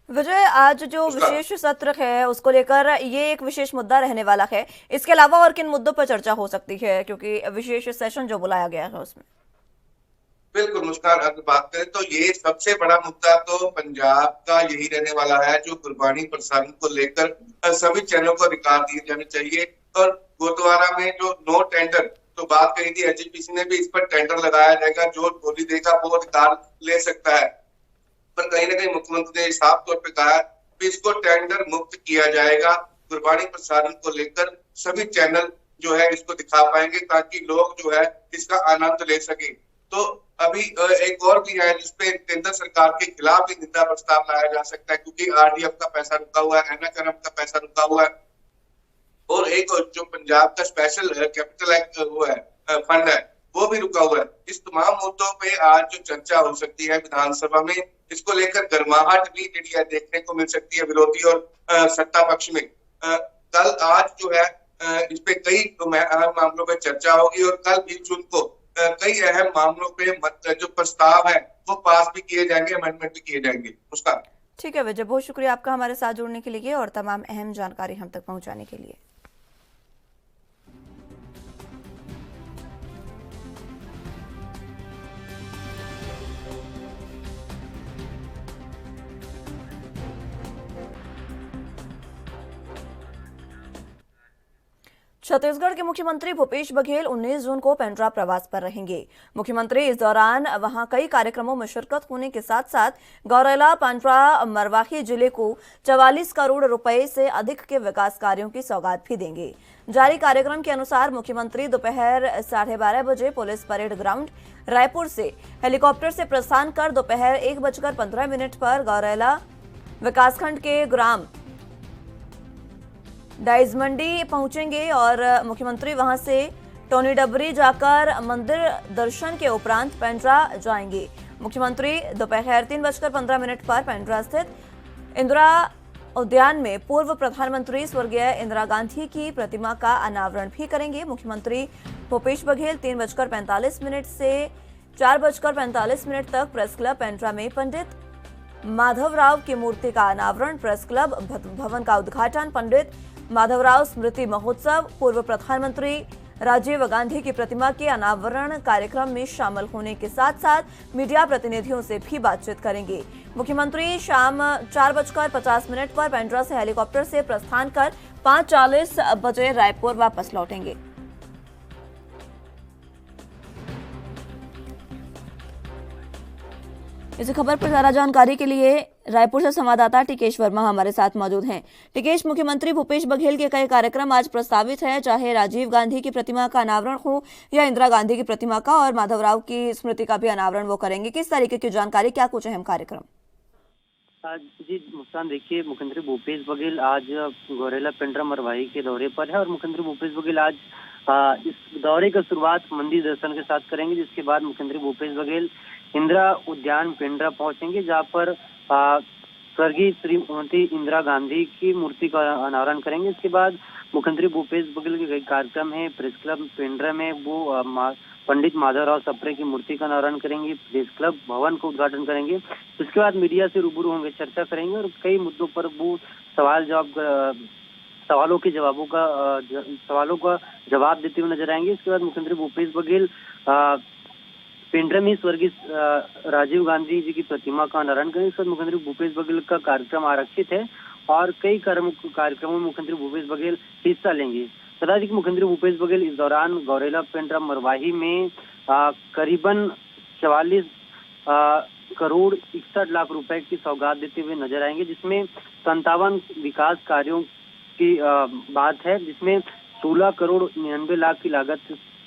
विजय, आज जो विशेष सत्र है उसको लेकर ये एक विशेष मुद्दा रहने वाला है, इसके अलावा और किन मुद्दों पर चर्चा हो सकती है, क्योंकि विशेष सेशन जो बुलाया गया है उसमें? बिल्कुल मुस्कान, अगर बात करें तो ये सबसे बड़ा मुद्दा तो पंजाब का यही रहने वाला है, जो गुरबाणी प्रसारण को लेकर सभी चैनलों को अधिकार दिए जाने चाहिए। और गुरुद्वारा में जो नो टेंडर तो बात कही थी, एचजीपीसी ने भी इस पर टेंडर लगाया जाएगा, जो बोली देगा वो अधिकार ले सकता है। पर कहीं ना कहीं मुख्यमंत्री ने साफ तौर पे कहा कि इसको टेंडर मुक्त किया जाएगा। गुरबाणी प्रसारण को लेकर सभी चैनल जो है इसको दिखा पाएंगे ताकि लोग जो है इसका आनंद ले सके। तो अभी एक और भी है जिसपे केंद्र सरकार के खिलाफ भी निंदा प्रस्ताव लाया जा सकता है, क्योंकि आरडीएफ का पैसा रुका हुआ है, एनएचआरएम का पैसा रुका हुआ है, और एक जो पंजाब का स्पेशल कैपिटल एक्ट वो है फंड है वो भी रुका हुआ है। इस तमाम मुद्दों पे आज जो चर्चा हो सकती है विधानसभा में, इसको लेकर गर्माहट भी देखने को मिल सकती है विरोधी और सत्ता पक्ष में। कल आज जो है इस पे कई अहम मामलों पे चर्चा होगी और कल 20 जून को कई अहम मामलों पे जो प्रस्ताव है वो पास भी किए जाएंगे, अमेंडमेंट भी किए जाएंगे। उसका ठीक है विजय, बहुत शुक्रिया आपका हमारे साथ जुड़ने के लिए और तमाम अहम जानकारी हम तक पहुंचाने के लिए। छत्तीसगढ़ के मुख्यमंत्री भूपेश बघेल 19 जून को पेंड्रा प्रवास पर रहेंगे। मुख्यमंत्री इस दौरान वहां कई कार्यक्रमों में शिरकत होने के साथ साथ गौरेला, पेंड्रा, मरवाही जिले को 44 करोड़ रुपए से अधिक के विकास कार्यों की सौगात भी देंगे। जारी कार्यक्रम के अनुसार मुख्यमंत्री दोपहर 12:30 बजे पुलिस परेड ग्राउंड रायपुर से हेलीकॉप्टर से प्रस्थान कर दोपहर 1:15 पर गौरेला विकासखंड के ग्राम डाइजमंडी पहुंचेंगे और मुख्यमंत्री वहां से टोनी डबरी जाकर मंदिर दर्शन के उपरांत पेंड्रा जाएंगे। मुख्यमंत्री दोपहर 3:15 पर पेंड्रा स्थित इंदिरा उद्यान में पूर्व प्रधानमंत्री स्वर्गीय इंदिरा गांधी की प्रतिमा का अनावरण भी करेंगे। मुख्यमंत्री भूपेश बघेल 3:45 से 4:45 तक प्रेस क्लब पेंड्रा में पंडित माधवराव की मूर्ति का अनावरण, प्रेस क्लब भवन का उद्घाटन, पंडित माधवराव स्मृति महोत्सव, पूर्व प्रधानमंत्री राजीव गांधी की प्रतिमा के अनावरण कार्यक्रम में शामिल होने के साथ साथ मीडिया प्रतिनिधियों से भी बातचीत करेंगे। मुख्यमंत्री शाम 4:50 पर पेंड्रा से हेलीकॉप्टर से प्रस्थान कर 5:40 बजे रायपुर वापस लौटेंगे। इस खबर पर ज्यादा जानकारी के लिए रायपुर से संवाददाता टिकेश वर्मा हमारे साथ मौजूद हैं। टिकेश, मुख्यमंत्री भूपेश बघेल के कई कार्यक्रम आज प्रस्तावित है, चाहे राजीव गांधी की प्रतिमा का अनावरण हो या इंदिरा गांधी की प्रतिमा का, और माधवराव की स्मृति का भी अनावरण वो करेंगे। किस तरीके की जानकारी, क्या कुछ अहम कार्यक्रम? जी मुस्कान, देखिए मुख्यमंत्री भूपेश बघेल आज गौरेला, पेंड्रा, मरवाही के दौरे पर है और मुख्यमंत्री भूपेश बघेल आज इस दौरे का शुरुआत मंदिर दर्शन के साथ करेंगे, जिसके बाद मुख्यमंत्री भूपेश बघेल इंदिरा उद्यान पेंड्रा पहुंचेंगे, जहां पर स्वर्गीय श्रीमती इंदिरा गांधी की मूर्ति का अनावरण करेंगे। इसके बाद मुख्यमंत्री भूपेश बघेल के कई कार्यक्रम है। प्रेस क्लब पेंड्रा में वो पंडित माधवराव सप्रे की मूर्ति का अनावरण करेंगे, प्रेस क्लब भवन का उद्घाटन करेंगे। इसके बाद मीडिया से रूबरू होंगे, चर्चा करेंगे और कई मुद्दों पर वो सवालों का जवाब देते हुए नजर आएंगे। इसके बाद मुख्यमंत्री भूपेश बघेल पेंड्रा में स्वर्गीय राजीव गांधी जी की प्रतिमा का अनावरण करेंगे। इस पर मुख्यमंत्री भूपेश बघेल का कार्यक्रम आरक्षित है और कई कार्यक्रमों में मुख्यमंत्री भूपेश बघेल हिस्सा लेंगे। बता दें कि मुख्यमंत्री भूपेश बघेल इस दौरान गौरेला, पेंड्रा, मरवाही में करीबन 44 करोड़ 61 लाख रुपए की सौगात देते हुए नजर आएंगे, जिसमें 57 विकास कार्यों की बात है, जिसमें 16 करोड़ 99 लाख की लागत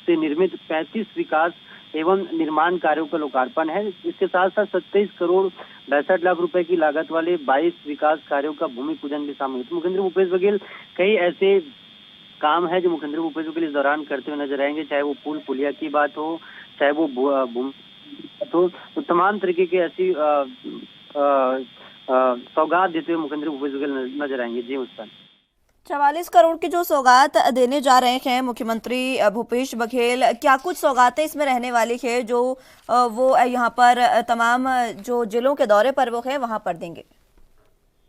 से निर्मित 35 विकास एवं निर्माण कार्यों का लोकार्पण है। इसके साथ साथ 27 करोड़ 62 लाख रुपए की लागत वाले 22 विकास कार्यों का भूमि पूजन भी शामिल है। तो मुख्यमंत्री भूपेश बघेल कई ऐसे काम है जो मुख्यमंत्री भूपेश बघेल इस दौरान करते हुए नजर आएंगे, चाहे वो पुल पुलिया की बात हो, चाहे वो भूमि तो तमाम तरीके की ऐसी सौगात देते हुए मुख्यमंत्री भूपेश बघेल नजर आएंगे। जी मुस्कान, 44 करोड़ की जो सौगात देने जा रहे हैं मुख्यमंत्री भूपेश बघेल, क्या कुछ सौगातें इसमें रहने वाली है जो वो यहाँ पर तमाम जो जिलों के दौरे पर वो है वहां पर देंगे?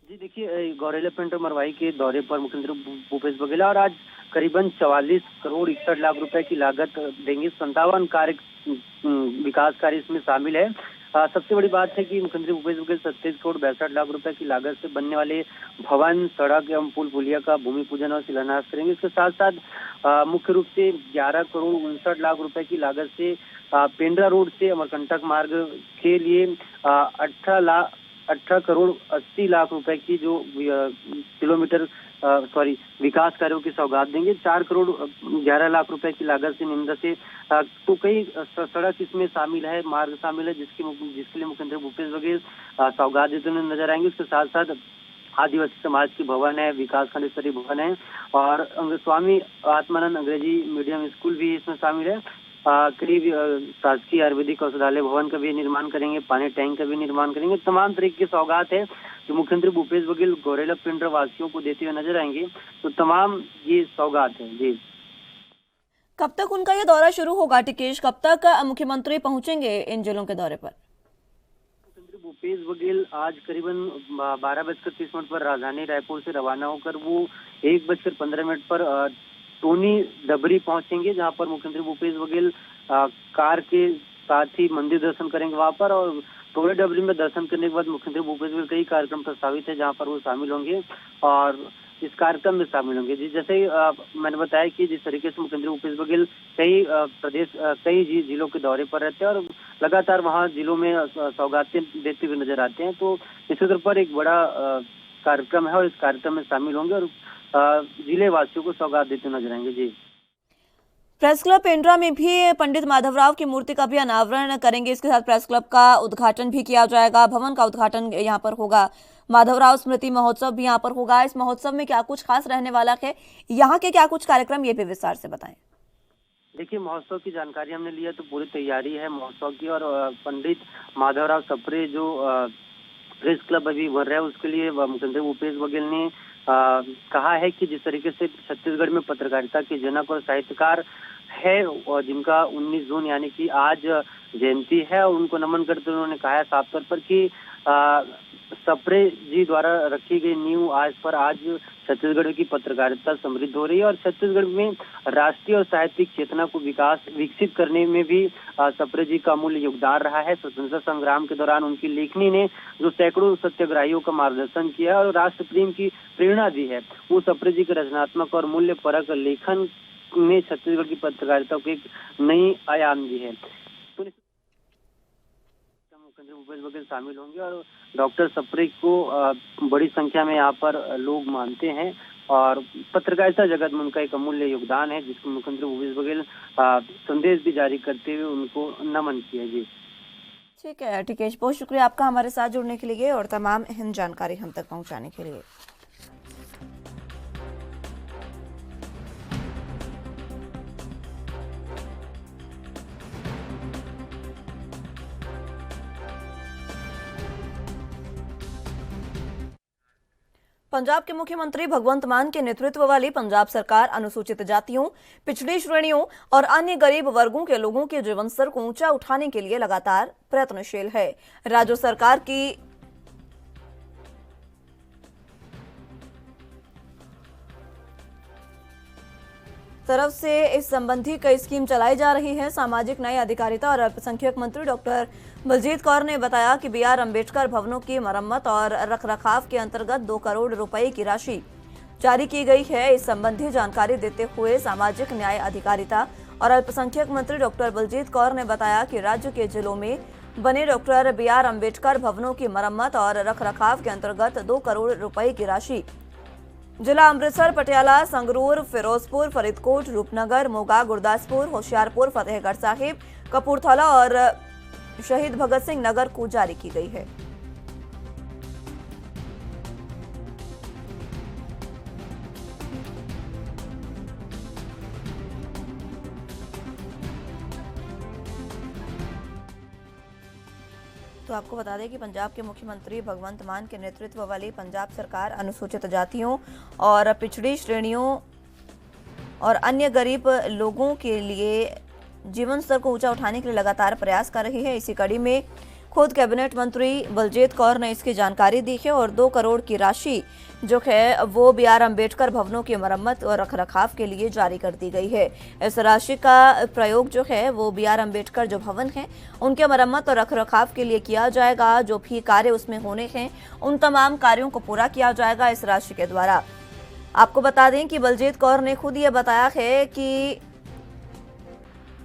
जी देखिए, गौरेला, पेंड्रा, मरवाही के दौरे पर मुख्यमंत्री भूपेश बघेल और आज करीबन 44 करोड़ 61 लाख रुपए की लागत देंगे। 57 विकास कार्य इसमें शामिल है। सबसे बड़ी बात है कि मुख्यमंत्री भूपेश बघेल 27 करोड़ 62 लाख रुपए की लागत से बनने वाले भवन, सड़क एवं पुल पुलिया का भूमि पूजन और शिलान्यास करेंगे। इसके साथ साथ मुख्य रूप से 11 करोड़ 59 लाख रुपए की लागत से पेंड्रा रोड से अमरकंटक मार्ग के लिए 18 करोड़ 80 लाख रुपए की जो किलोमीटर विकास कार्यों की सौगात देंगे। 4 करोड़ 11 लाख रुपए की लागत से निंदा से तो कई सड़क इसमें शामिल है, मार्ग शामिल है, जिसके लिए मुख्यमंत्री भूपेश बघेल सौगात देते हुए नजर आएंगे। उसके साथ साथ आदिवासी समाज की भवन है, विकास खंड स्तरीय भवन है और स्वामी आत्मानंद अंग्रेजी मीडियम स्कूल भी इसमें शामिल है। करीब शासकीय आयुर्वेदिक औषधालय भवन का भी निर्माण करेंगे, पानी टैंक का भी निर्माण करेंगे। तमाम तरीके की सौगात है जो मुख्यमंत्री भूपेश बघेल गौरेला पिंडरा वासियों को देते हुए नजर आएंगे। तो तमाम ये सौगात है जी। कब तक उनका ये दौरा शुरू होगा टिकेश? कब तक मुख्यमंत्री पहुंचेंगे इन जिलों के दौरे पर? मुख्यमंत्री भूपेश बघेल आज करीबन 12:30 पर राजधानी रायपुर से रवाना होकर वो 1:15 पर टोनी डबरी पहुंचेंगे, जहां पर मुख्यमंत्री भूपेश बघेल कार के साथ ही मंदिर दर्शन करेंगे वहां पर। और टोनी डबरी में दर्शन करने के बाद मुख्यमंत्री भूपेश बघेल कई कार्यक्रम प्रस्तावित है जहां पर वो शामिल होंगे और इस कार्यक्रम में शामिल होंगे। जैसे मैंने बताया कि जिस तरीके से मुख्यमंत्री भूपेश बघेल कई जिलों के दौरे पर रहते हैं और लगातार वहां जिलों में सौगातें देते हुए नजर आते हैं, तो इसी तरह पर एक बड़ा कार्यक्रम है और इस कार्यक्रम में शामिल होंगे और जिले वासियों को सौगात देते नजर आएंगे जी। प्रेस क्लब पेंड्रा में भी पंडित माधवराव की मूर्ति का भी अनावरण करेंगे। इसके साथ प्रेस क्लब का उद्घाटन भी किया जाएगा, भवन का उद्घाटन यहाँ पर होगा, माधवराव स्मृति महोत्सव भी यहाँ पर होगा। इस महोत्सव में क्या कुछ खास रहने वाला है, यहाँ के क्या कुछ कार्यक्रम, ये भी विस्तार से बताएं। देखिए, महोत्सव की जानकारी हमने लिया तो पूरी तैयारी है महोत्सव की और पंडित माधवराव सप्रे जो प्रेस क्लब अभी बन रहा है उसके लिए मुख्यमंत्री भूपेश बघेल ने कहा है कि जिस तरीके से छत्तीसगढ़ में पत्रकारिता के जनक और साहित्यकार है और जिनका 19 जून यानी कि आज जयंती है, उनको नमन करते हुए उन्होंने कहा है साफ तौर पर कि सप्रे जी द्वारा रखी गई नींव आज छत्तीसगढ़ की पत्रकारिता समृद्ध हो रही है और छत्तीसगढ़ में राष्ट्रीय और साहित्यिक चेतना को विकसित करने में भी सप्रे जी का अमूल्य योगदान रहा है। स्वतंत्रता संग्राम के दौरान उनकी लेखनी ने जो सैकड़ों सत्याग्रहियों का मार्गदर्शन किया और राष्ट्र प्रेम की प्रेरणा दी है, वो सप्रे जी के रचनात्मक और मूल्य परक लेखन ने छत्तीसगढ़ की पत्रकारिता को एक नई आयाम दी है। तो मुख्यमंत्री भूपेश बघेल शामिल होंगे और डॉक्टर सप्रे को बड़ी संख्या में यहाँ पर लोग मानते हैं और पत्रकारिता जगत में उनका एक अमूल्य योगदान है, जिसको मुख्यमंत्री भूपेश बघेल संदेश भी जारी करते हुए उनको नमन किया जी। ठीक है टिकेश, बहुत शुक्रिया आपका हमारे साथ जुड़ने के लिए और तमाम अहम जानकारी हम तक पहुँचाने के लिए। पंजाब के मुख्यमंत्री भगवंत मान के नेतृत्व वाली पंजाब सरकार अनुसूचित जातियों, पिछड़ी श्रेणियों और अन्य गरीब वर्गों के लोगों के जीवन स्तर को ऊंचा उठाने के लिए लगातार प्रयत्नशील है। राज्य सरकार की तरफ से इस संबंधी कई स्कीम चलाई जा रही है। सामाजिक न्याय, अधिकारिता और अल्पसंख्यक मंत्री डॉक्टर बलजीत कौर ने बताया कि BR अम्बेडकर भवनों की मरम्मत और रखरखाव के अंतर्गत 2 करोड़ रुपए की राशि जारी की गई है। इस संबंधी जानकारी देते हुए सामाजिक न्याय, अधिकारिता और अल्पसंख्यक मंत्री डॉक्टर बलजीत कौर ने बताया कि राज्य के जिलों में बने डॉक्टर BR अम्बेडकर भवनों की मरम्मत और रखरखाव के अंतर्गत 2 करोड़ रुपए की राशि जिला अमृतसर, पटियाला, संगरूर, फिरोजपुर, फरीदकोट, रूपनगर, मोगा, गुरदासपुर, होशियारपुर, फतेहगढ़ साहिब, कपूरथला और शहीद भगत सिंह नगर को जारी की गई है। तो आपको बता दें कि पंजाब के मुख्यमंत्री भगवंत मान के नेतृत्व वाली पंजाब सरकार अनुसूचित जातियों और पिछड़ी श्रेणियों और अन्य गरीब लोगों के लिए जीवन स्तर को ऊंचा उठाने के लिए लगातार प्रयास कर रही है। इसी कड़ी में खुद कैबिनेट मंत्री बलजीत कौर ने इसकी जानकारी दी है और 2 करोड़ की राशि जो है वो BR अम्बेडकर भवनों की मरम्मत और रखरखाव के लिए जारी कर दी गई है। इस राशि का प्रयोग जो है वो BR अम्बेडकर जो भवन है उनके मरम्मत और रखरखाव के लिए किया जाएगा। जो भी कार्य उसमें होने हैं उन तमाम कार्यों को पूरा किया जाएगा इस राशि के द्वारा। आपको बता दें कि बलजीत कौर ने खुद ये बताया है कि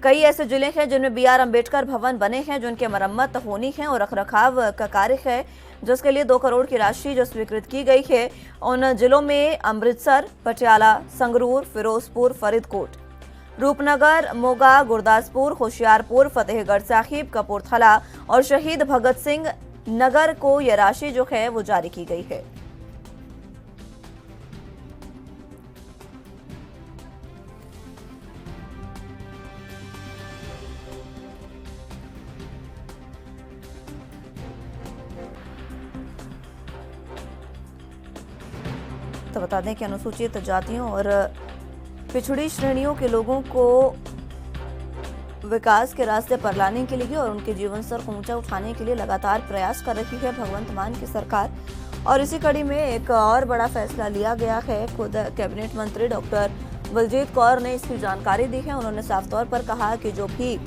कई ऐसे जिले हैं जिनमें BR अम्बेडकर भवन बने हैं जिनके मरम्मत होनी है और रखरखाव का कार्य है जिसके लिए 2 करोड़ की राशि जो स्वीकृत की गई है। उन जिलों में अमृतसर, पटियाला, संगरूर, फिरोजपुर, फरीदकोट, रूपनगर, मोगा, गुरदासपुर, होशियारपुर, फतेहगढ़ साहिब, कपूरथला और शहीद भगत सिंह नगर को यह राशि जो है वो जारी की गई है। तो बता दें कि अनुसूचित जातियों और पिछड़ी श्रेणियों के लोगों को विकास के रास्ते पर लाने के लिए और उनके जीवन स्तर को ऊंचा उठाने के लिए लगातार प्रयास कर रही है भगवंत मान की सरकार। और इसी कड़ी में एक और बड़ा फैसला लिया गया है। खुद कैबिनेट मंत्री डॉक्टर बलजीत कौर ने इसकी जानकारी दी है। उन्होंने साफ तौर पर कहा कि जो भी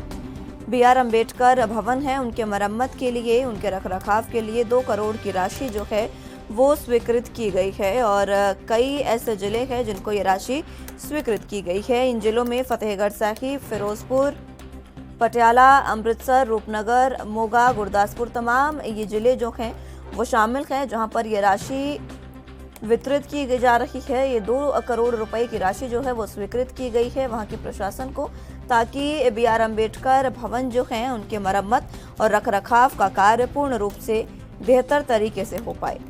BR अम्बेडकर भवन है उनके मरम्मत के लिए, उनके रखरखाव के लिए 2 करोड़ की राशि जो है वो स्वीकृत की गई है। और कई ऐसे जिले हैं जिनको ये राशि स्वीकृत की गई है। इन जिलों में फतेहगढ़ साहिब, फिरोजपुर, पटियाला, अमृतसर, रूपनगर, मोगा, गुरदासपुर, तमाम ये जिले जो हैं वो शामिल हैं जहां पर ये राशि वितरित की जा रही है। ये 2 करोड़ रुपए की राशि जो है वो स्वीकृत की गई है वहां के प्रशासन को, ताकि BR अम्बेडकर भवन जो हैं उनके मरम्मत और रखरखाव का कार्य पूर्ण रूप से बेहतर तरीके से हो पाए।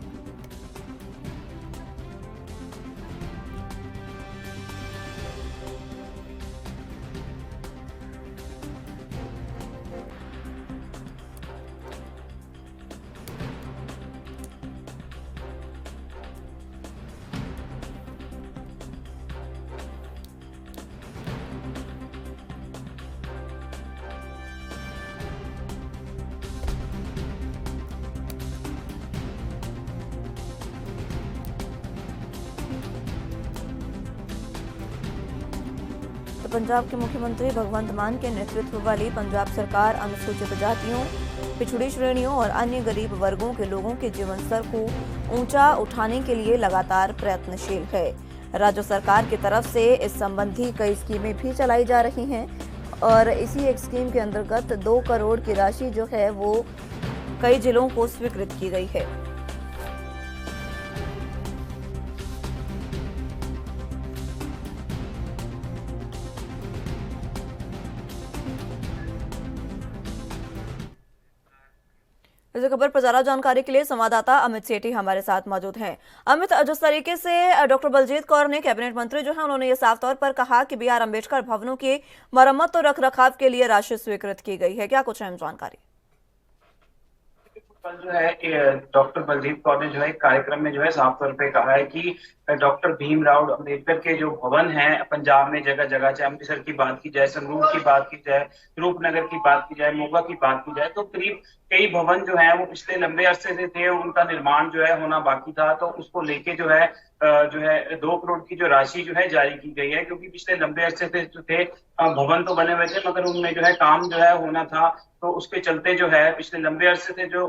पंजाब के मुख्यमंत्री भगवंत मान के नेतृत्व वाली पंजाब सरकार अनुसूचित जातियों, पिछड़ी श्रेणियों और अन्य गरीब वर्गों के लोगों के जीवन स्तर को ऊंचा उठाने के लिए लगातार प्रयत्नशील है। राज्य सरकार की तरफ से इस संबंधी कई स्कीमें भी चलाई जा रही हैं और इसी एक स्कीम के अंतर्गत 2 करोड़ की राशि जो है वो कई जिलों को स्वीकृत की गई है। इस खबर पर ज्यादा जानकारी के लिए संवाददाता अमित सेठी हमारे साथ मौजूद हैं। अमित, जिस तरीके से डॉक्टर बलजीत कौर ने कैबिनेट मंत्री जो है उन्होंने ये साफ तौर पर कहा कि BR अम्बेडकर भवनों की मरम्मत और रखरखाव के लिए राशि स्वीकृत की गई है, क्या कुछ अहम जानकारी? कल जो है डॉक्टर बलजीत कौर ने जो है एक कार्यक्रम में जो है साफ तौर पे कहा है कि डॉक्टर भीमराव अम्बेडकर के जो भवन हैं पंजाब में जगह जगह, चाहे अमृतसर की बात की जाए, संगरूर की बात की जाए, रूपनगर की बात की जाए, मोगा की बात की जाए, तो करीब कई भवन जो है वो पिछले लंबे अरसे से थे, उनका निर्माण जो है होना बाकी था। तो उसको लेके जो है 2 करोड़ की जो राशि जो है जारी की गई है, क्योंकि पिछले लंबे अरसे से जो थे भवन तो बने हुए थे मगर उनमें जो है काम जो है होना था। तो उसके चलते जो है पिछले लंबे अरसे से जो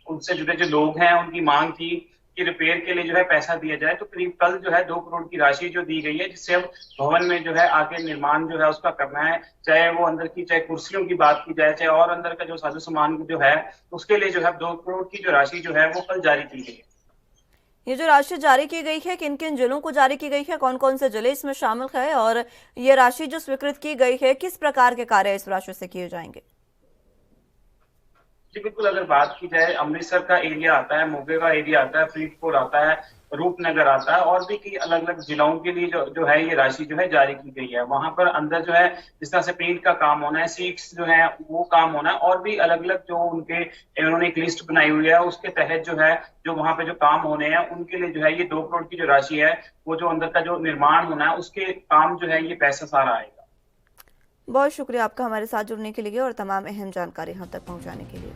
उनसे जुड़े जो लोग हैं उनकी मांग थी कि रिपेयर के लिए जो है पैसा दिया जाए। तो करीब कल जो है 2 करोड़ की राशि जो दी गई है, जिससे अब भवन में जो है आगे निर्माण जो है उसका करना है, चाहे वो अंदर की चाहे कुर्सियों की बात की जाए, चाहे और अंदर का जो साजो सामान जो है उसके लिए जो है 2 करोड़ की जो राशि जो है वो कल जारी की गई है। ये जो राशि जारी की गई है किन किन जिलों को जारी की गई है, कौन कौन से जिले इसमें शामिल है और ये राशि जो स्वीकृत की गई है किस प्रकार के कार्य इस राशि से किए जाएंगे? जी बिल्कुल, अगर बात की जाए अमृतसर का एरिया आता है, मोगे का एरिया आता है, फरीदकोट आता है, रूपनगर आता है और भी कई अलग अलग जिलों के लिए जो है ये राशि जो है जारी की गई है। वहां पर अंदर जो है जिस तरह से पेंट का काम होना है, सीट्स जो है वो काम होना है और भी अलग अलग जो उन्होंने एक लिस्ट बनाई हुई है उसके तहत जो है जो वहां पे जो काम होने हैं उनके लिए जो है ये 2 करोड़ की जो राशि है वो जो अंदर का जो निर्माण होना है उसके काम जो है ये पैसा सारा आएगा। बहुत शुक्रिया आपका हमारे साथ जुड़ने के लिए और तमाम अहम जानकारी हम तक पहुंचाने के लिए।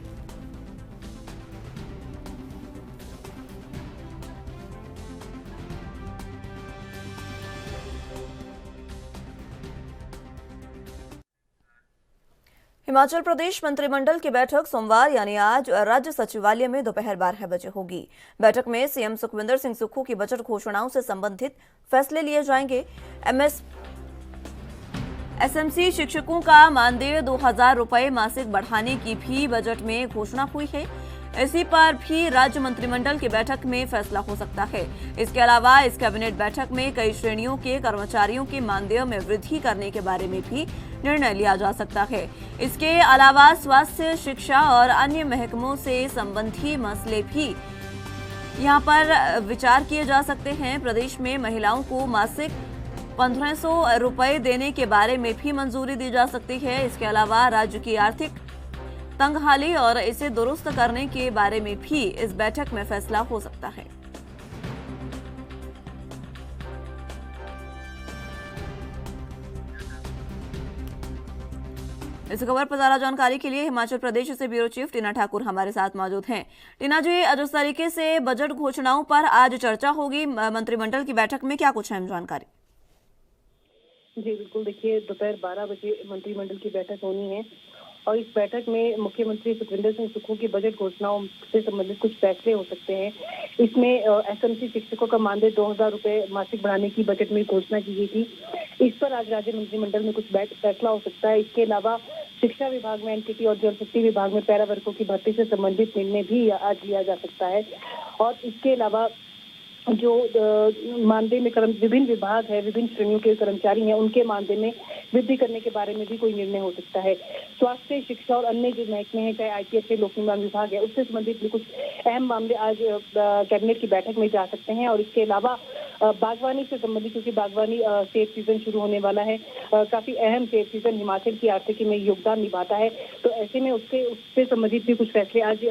हिमाचल प्रदेश मंत्रिमंडल की बैठक सोमवार यानी आज राज्य सचिवालय में दोपहर 12 बजे होगी। बैठक में सीएम सुखविंदर सिंह सुक्खू की बजट घोषणाओं से संबंधित फैसले लिए जाएंगे। एसएमसी शिक्षकों का मानदेय 2000 रुपए मासिक बढ़ाने की भी बजट में घोषणा हुई है। इसी पर भी राज्य मंत्रिमंडल की बैठक में फैसला हो सकता है। इसके अलावा इस कैबिनेट बैठक में कई श्रेणियों के कर्मचारियों के मानदेय में वृद्धि करने के बारे में भी निर्णय लिया जा सकता है। इसके अलावा स्वास्थ्य, शिक्षा और अन्य महकमों से संबंधी मसले भी यहाँ पर विचार किए जा सकते हैं। प्रदेश में महिलाओं को मासिक 1500 रुपए देने के बारे में भी मंजूरी दी जा सकती है। इसके अलावा राज्य की आर्थिक तंगहाली और इसे दुरुस्त करने के बारे में भी इस बैठक में फैसला हो सकता है। इस खबर पर ज्यादा जानकारी के लिए हिमाचल प्रदेश से ब्यूरो चीफ टीना ठाकुर हमारे साथ मौजूद हैं। टीना जी, जिस तरीके से बजट घोषणाओं पर आज चर्चा होगी मंत्रिमंडल की बैठक में, क्या कुछ अहम जानकारी? जी बिल्कुल, देखिए दोपहर 12 बजे मंत्रिमंडल की बैठक होनी है और इस बैठक में मुख्यमंत्री सुखविंदर सिंह सुक्खू की बजट घोषणाओं से संबंधित कुछ फैसले हो सकते हैं। इसमें एसएमसी शिक्षकों का मानदेय 2000 रुपए मासिक बढ़ाने की बजट में घोषणा की गई थी। इस पर आज राज्य मंत्रिमंडल में कुछ फैसला हो सकता है। इसके अलावा शिक्षा विभाग में एनटीटी और जल शक्ति विभाग में पैरा वर्गों की भर्ती से संबंधित निर्णय भी आज लिया जा सकता है। और इसके अलावा जो मानदेय में विभिन्न विभाग है, विभिन्न श्रेणियों के कर्मचारी हैं, उनके मानदेय में वृद्धि करने के बारे में भी कोई निर्णय हो सकता है। स्वास्थ्य, शिक्षा और अन्य जो महकमे हैं, चाहे आईपीएच है, लोक निर्माण विभाग है, उससे संबंधित भी कुछ अहम मामले आज कैबिनेट की बैठक में जा सकते हैं। और इसके अलावा बागवानी से संबंधित, क्योंकि बागवानी सेब सीजन शुरू होने वाला है, काफी अहम सेब सीजन हिमाचल की आर्थिकी में योगदान निभाता है, तो ऐसे में उससे संबंधित भी कुछ फैसले आज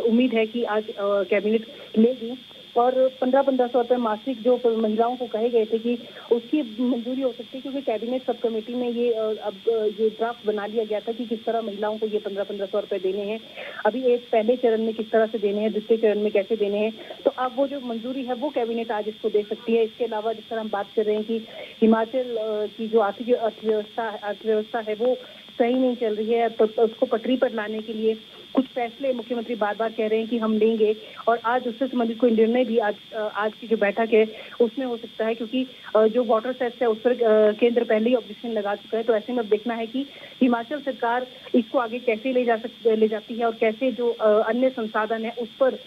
उम्मीद है कि आज कैबिनेट लेगी। और 1500 रुपए मासिक जो महिलाओं को कहे गए थे कि उसकी मंजूरी हो सकती है, क्योंकि कैबिनेट सब कमेटी में ये ड्राफ्ट बना लिया गया था कि किस तरह महिलाओं को ये 1500 रुपए देने हैं। अभी एक पहले चरण में किस तरह से देने हैं, दूसरे चरण में कैसे देने हैं, तो अब वो जो मंजूरी है वो कैबिनेट आज इसको दे सकती है। इसके अलावा जिस तरह हम बात कर रहे हैं कि हिमाचल की जो आर्थिक अर्थव्यवस्था है वो सही नहीं चल रही है, तो उसको पटरी पर लाने के लिए कुछ फैसले मुख्यमंत्री बार बार कह रहे हैं कि हम लेंगे, और आज उससे संबंधित कोई निर्णय भी आज की जो बैठक है उसमें हो सकता है, क्योंकि जो वाटर सेस है उस पर केंद्र पहले ही ऑब्जेक्शन लगा चुका है। तो ऐसे में अब देखना है कि हिमाचल सरकार इसको आगे कैसे ले जाती है और कैसे जो अन्य संसाधन है उस पर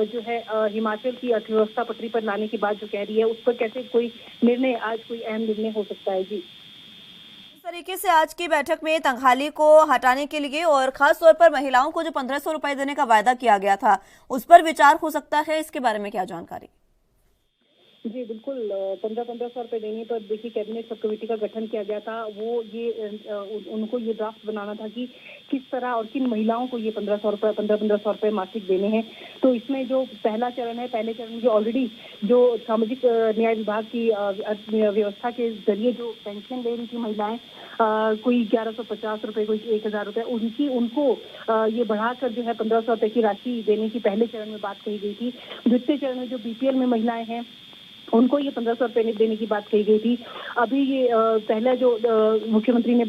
जो है हिमाचल की अर्थव्यवस्था पटरी पर लाने की बात जो कह रही है उस पर कैसे कोई निर्णय, आज कोई अहम निर्णय हो सकता है। जी, इस तरीके से आज की बैठक में तंगहाली को हटाने के लिए और खास तौर पर महिलाओं को जो 1500 रुपए देने का वायदा किया गया था उस पर विचार हो सकता है, इसके बारे में क्या जानकारी? जी बिल्कुल, 1500 रुपए देने पर देखिए कैबिनेट सब कमेटी का गठन किया गया था। वो उनको ये ड्राफ्ट बनाना था कि किस तरह और किन महिलाओं को ये 1500 रुपए मासिक देने हैं। तो इसमें जो पहला चरण है, पहले चरण में ऑलरेडी जो सामाजिक न्याय विभाग की व्यवस्था के जरिए जो पेंशन ले रही थी महिलाएं, कोई 1150 रुपए, कोई 1000 रुपए, उनको ये बढ़ाकर जो है 1500 रुपए की राशि देने की पहले चरण में बात कही गई थी। द्वितीय चरण में जो बीपीएल में महिलाएं हैं उनको ये 1500 रुपए देने की बात कही गई थी। अभी ये पहला जो मुख्यमंत्री ने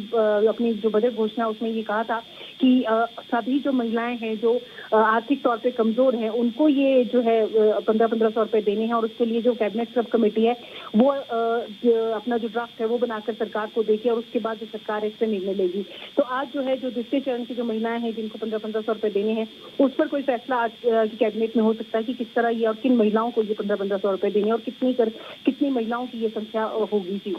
अपनी जो बजट घोषणा उसमें ये कहा था कि सभी जो महिलाएं हैं जो आर्थिक तौर पे कमजोर हैं उनको ये जो है 1500 रुपए देने हैं, और उसके लिए जो कैबिनेट सब कमेटी है वो अपना जो ड्राफ्ट है वो बनाकर सरकार को देगी और उसके बाद जो सरकार इस पर निर्णय लेगी। तो आज जो है जो द्वितीय चरण की जो महिलाएं हैं जिनको 1500 रुपए देने हैं उस पर कोई फैसला आज की कैबिनेट में हो सकता है कि किस तरह ये और किन महिलाओं को ये 1500 रुपए देने और कितनी महिलाओं की ये संख्या होगी। जी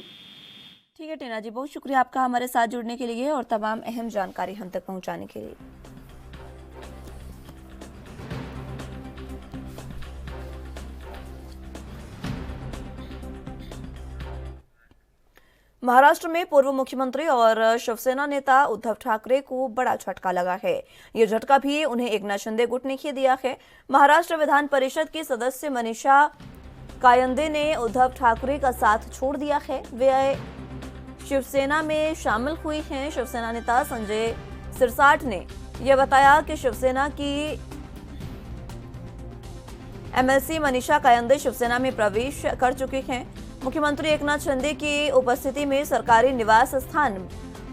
ठीक है टीना जी, बहुत शुक्रिया आपका हमारे साथ जुड़ने के लिए और तमाम अहम जानकारी हम तक पहुंचाने के लिए। महाराष्ट्र में पूर्व मुख्यमंत्री और शिवसेना नेता उद्धव ठाकरे को बड़ा झटका लगा है। ये झटका भी उन्हें एकनाथ शिंदे गुट ने ही दिया है। महाराष्ट्र विधान परिषद की सदस्य मनीषा कायंदे ने उद्धव ठाकरे का साथ छोड़ दिया है। वे शिवसेना में शामिल हुई हैं। शिवसेना नेता संजय सिरसाट ने यह बताया कि शिवसेना की एमएलसी मनीषा कायंदे शिवसेना में प्रवेश कर चुकी हैं। मुख्यमंत्री एकनाथ शिंदे की उपस्थिति में सरकारी निवास स्थान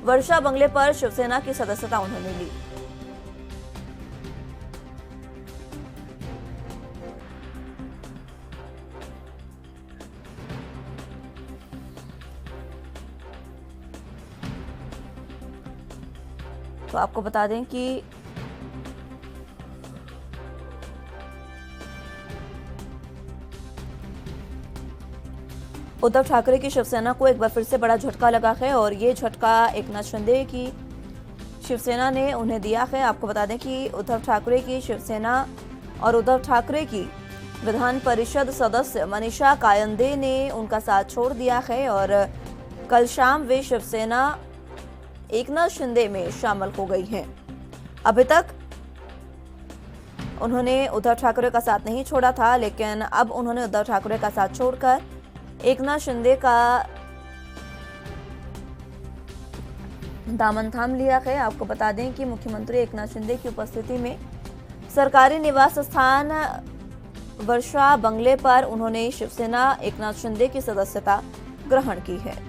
वर्षा बंगले पर शिवसेना की सदस्यता उन्होंने ली। तो आपको बता दें कि उद्धव ठाकरे की शिवसेना को एक बार फिर से बड़ा झटका लगा है और ये झटका एकनाथ शिंदे की शिवसेना ने उन्हें दिया है। आपको बता दें कि उद्धव ठाकरे की शिवसेना और उद्धव ठाकरे की विधान परिषद सदस्य मनीषा कायंदे ने उनका साथ छोड़ दिया है और कल शाम वे शिवसेना एकनाथ शिंदे में शामिल हो गई हैं। अभी तक उन्होंने उद्धव ठाकरे का साथ नहीं छोड़ा था, लेकिन अब उन्होंने उद्धव ठाकरे का साथ छोड़कर एकनाथ शिंदे का दामन थाम लिया है। आपको बता दें कि मुख्यमंत्री एकनाथ शिंदे की उपस्थिति में सरकारी निवास स्थान वर्षा बंगले पर उन्होंने शिवसेना एकनाथ शिंदे की सदस्यता ग्रहण की है।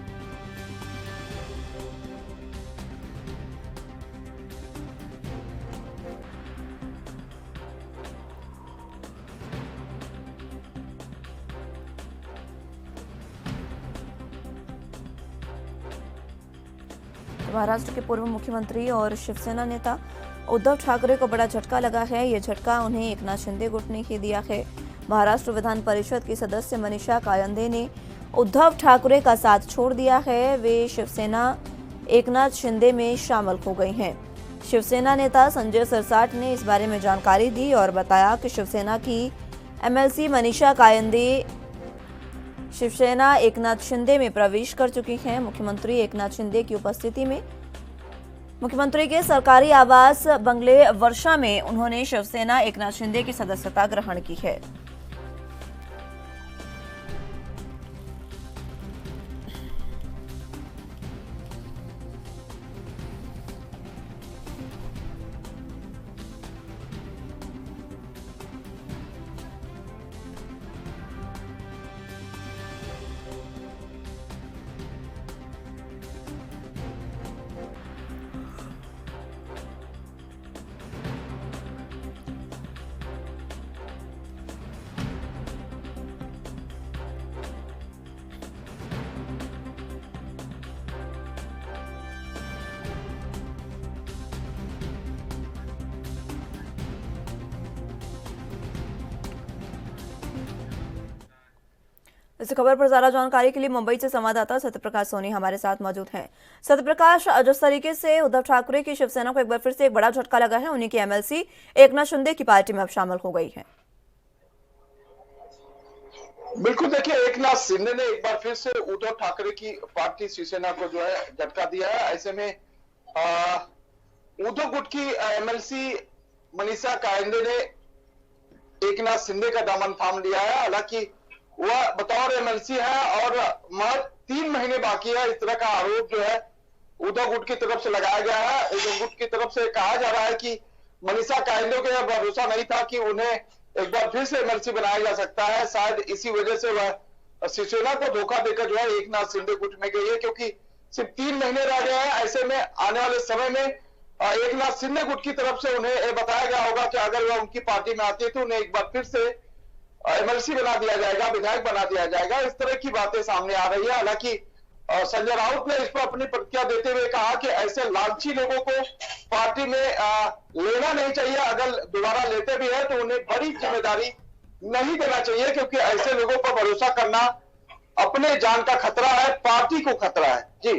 महाराष्ट्र के पूर्व मुख्यमंत्री और शिवसेना नेता उद्धव ठाकरे को बड़ा झटका लगा है। ये झटका उन्हें एकनाथ शिंदे गुट ने ही दिया है। महाराष्ट्र विधान परिषद की सदस्य मनीषा कायंदे ने उद्धव ठाकरे का साथ छोड़ दिया है। वे शिवसेना एकनाथ शिंदे में शामिल हो गई हैं। शिवसेना नेता संजय सिरसाट ने इस बारे में जानकारी दी और बताया कि शिवसेना की एमएलसी मनीषा कायंदे शिवसेना एकनाथ शिंदे में प्रवेश कर चुकी हैं। मुख्यमंत्री एकनाथ शिंदे की उपस्थिति में मुख्यमंत्री के सरकारी आवास बंगले वर्षा में उन्होंने शिवसेना एकनाथ शिंदे की सदस्यता ग्रहण की है। इस खबर पर ज्यादा जानकारी के लिए मुंबई से संवाददाता सत्यप्रकाश सोनी हमारे साथ मौजूद हैं। सत्यप्रकाश, जिस तरीके से उद्धव ठाकरे की शिवसेना को एक बार फिर से एक बड़ा झटका लगा है, उन्हीं की एमएलसी एकनाथ शिंदे की पार्टी में अब शामिल हो गई है। बिल्कुल, देखिए एकनाथ शिंदे ने एक बार फिर से उद्धव ठाकरे की पार्टी शिवसेना को जो है झटका दिया है। ऐसे में उद्धव गुट की एमएलसी मनीषा कायंदे ने एकनाथ शिंदे का दामन थाम लिया है। हालांकि वह बतौर एमएलसी है और महज 3 महीने बाकी है। इस तरह का आरोप जो है उद्धव गुट की तरफ से लगाया गया है। उद्धव गुट की तरफ से कहा जा रहा है कि मनीषा कायंदे को यह भरोसा नहीं था कि उन्हें एक बार फिर से एमएलसी बनाया जा सकता है। शायद इसी वजह से वह शिवसेना को धोखा देकर जो है एकनाथ शिंदे गुट में गई है, क्योंकि सिर्फ 3 महीने रह गए हैं। ऐसे में आने वाले समय में एकनाथ शिंदे गुट की तरफ से उन्हें यह बताया गया होगा कि अगर वह उनकी पार्टी में आती है तो उन्हें एक बार फिर से एमएलसी बना दिया जाएगा, विधायक बना दिया जाएगा। इस तरह की बातें सामने आ रही है। हालांकि संजय राउत ने इस पर अपनी प्रतिक्रिया देते हुए कहा कि ऐसे लालची लोगों को पार्टी में लेना नहीं चाहिए। अगर दोबारा लेते भी है तो उन्हें बड़ी जिम्मेदारी नहीं देना चाहिए, क्योंकि ऐसे लोगों पर भरोसा करना अपने जान का खतरा है, पार्टी को खतरा है। जी,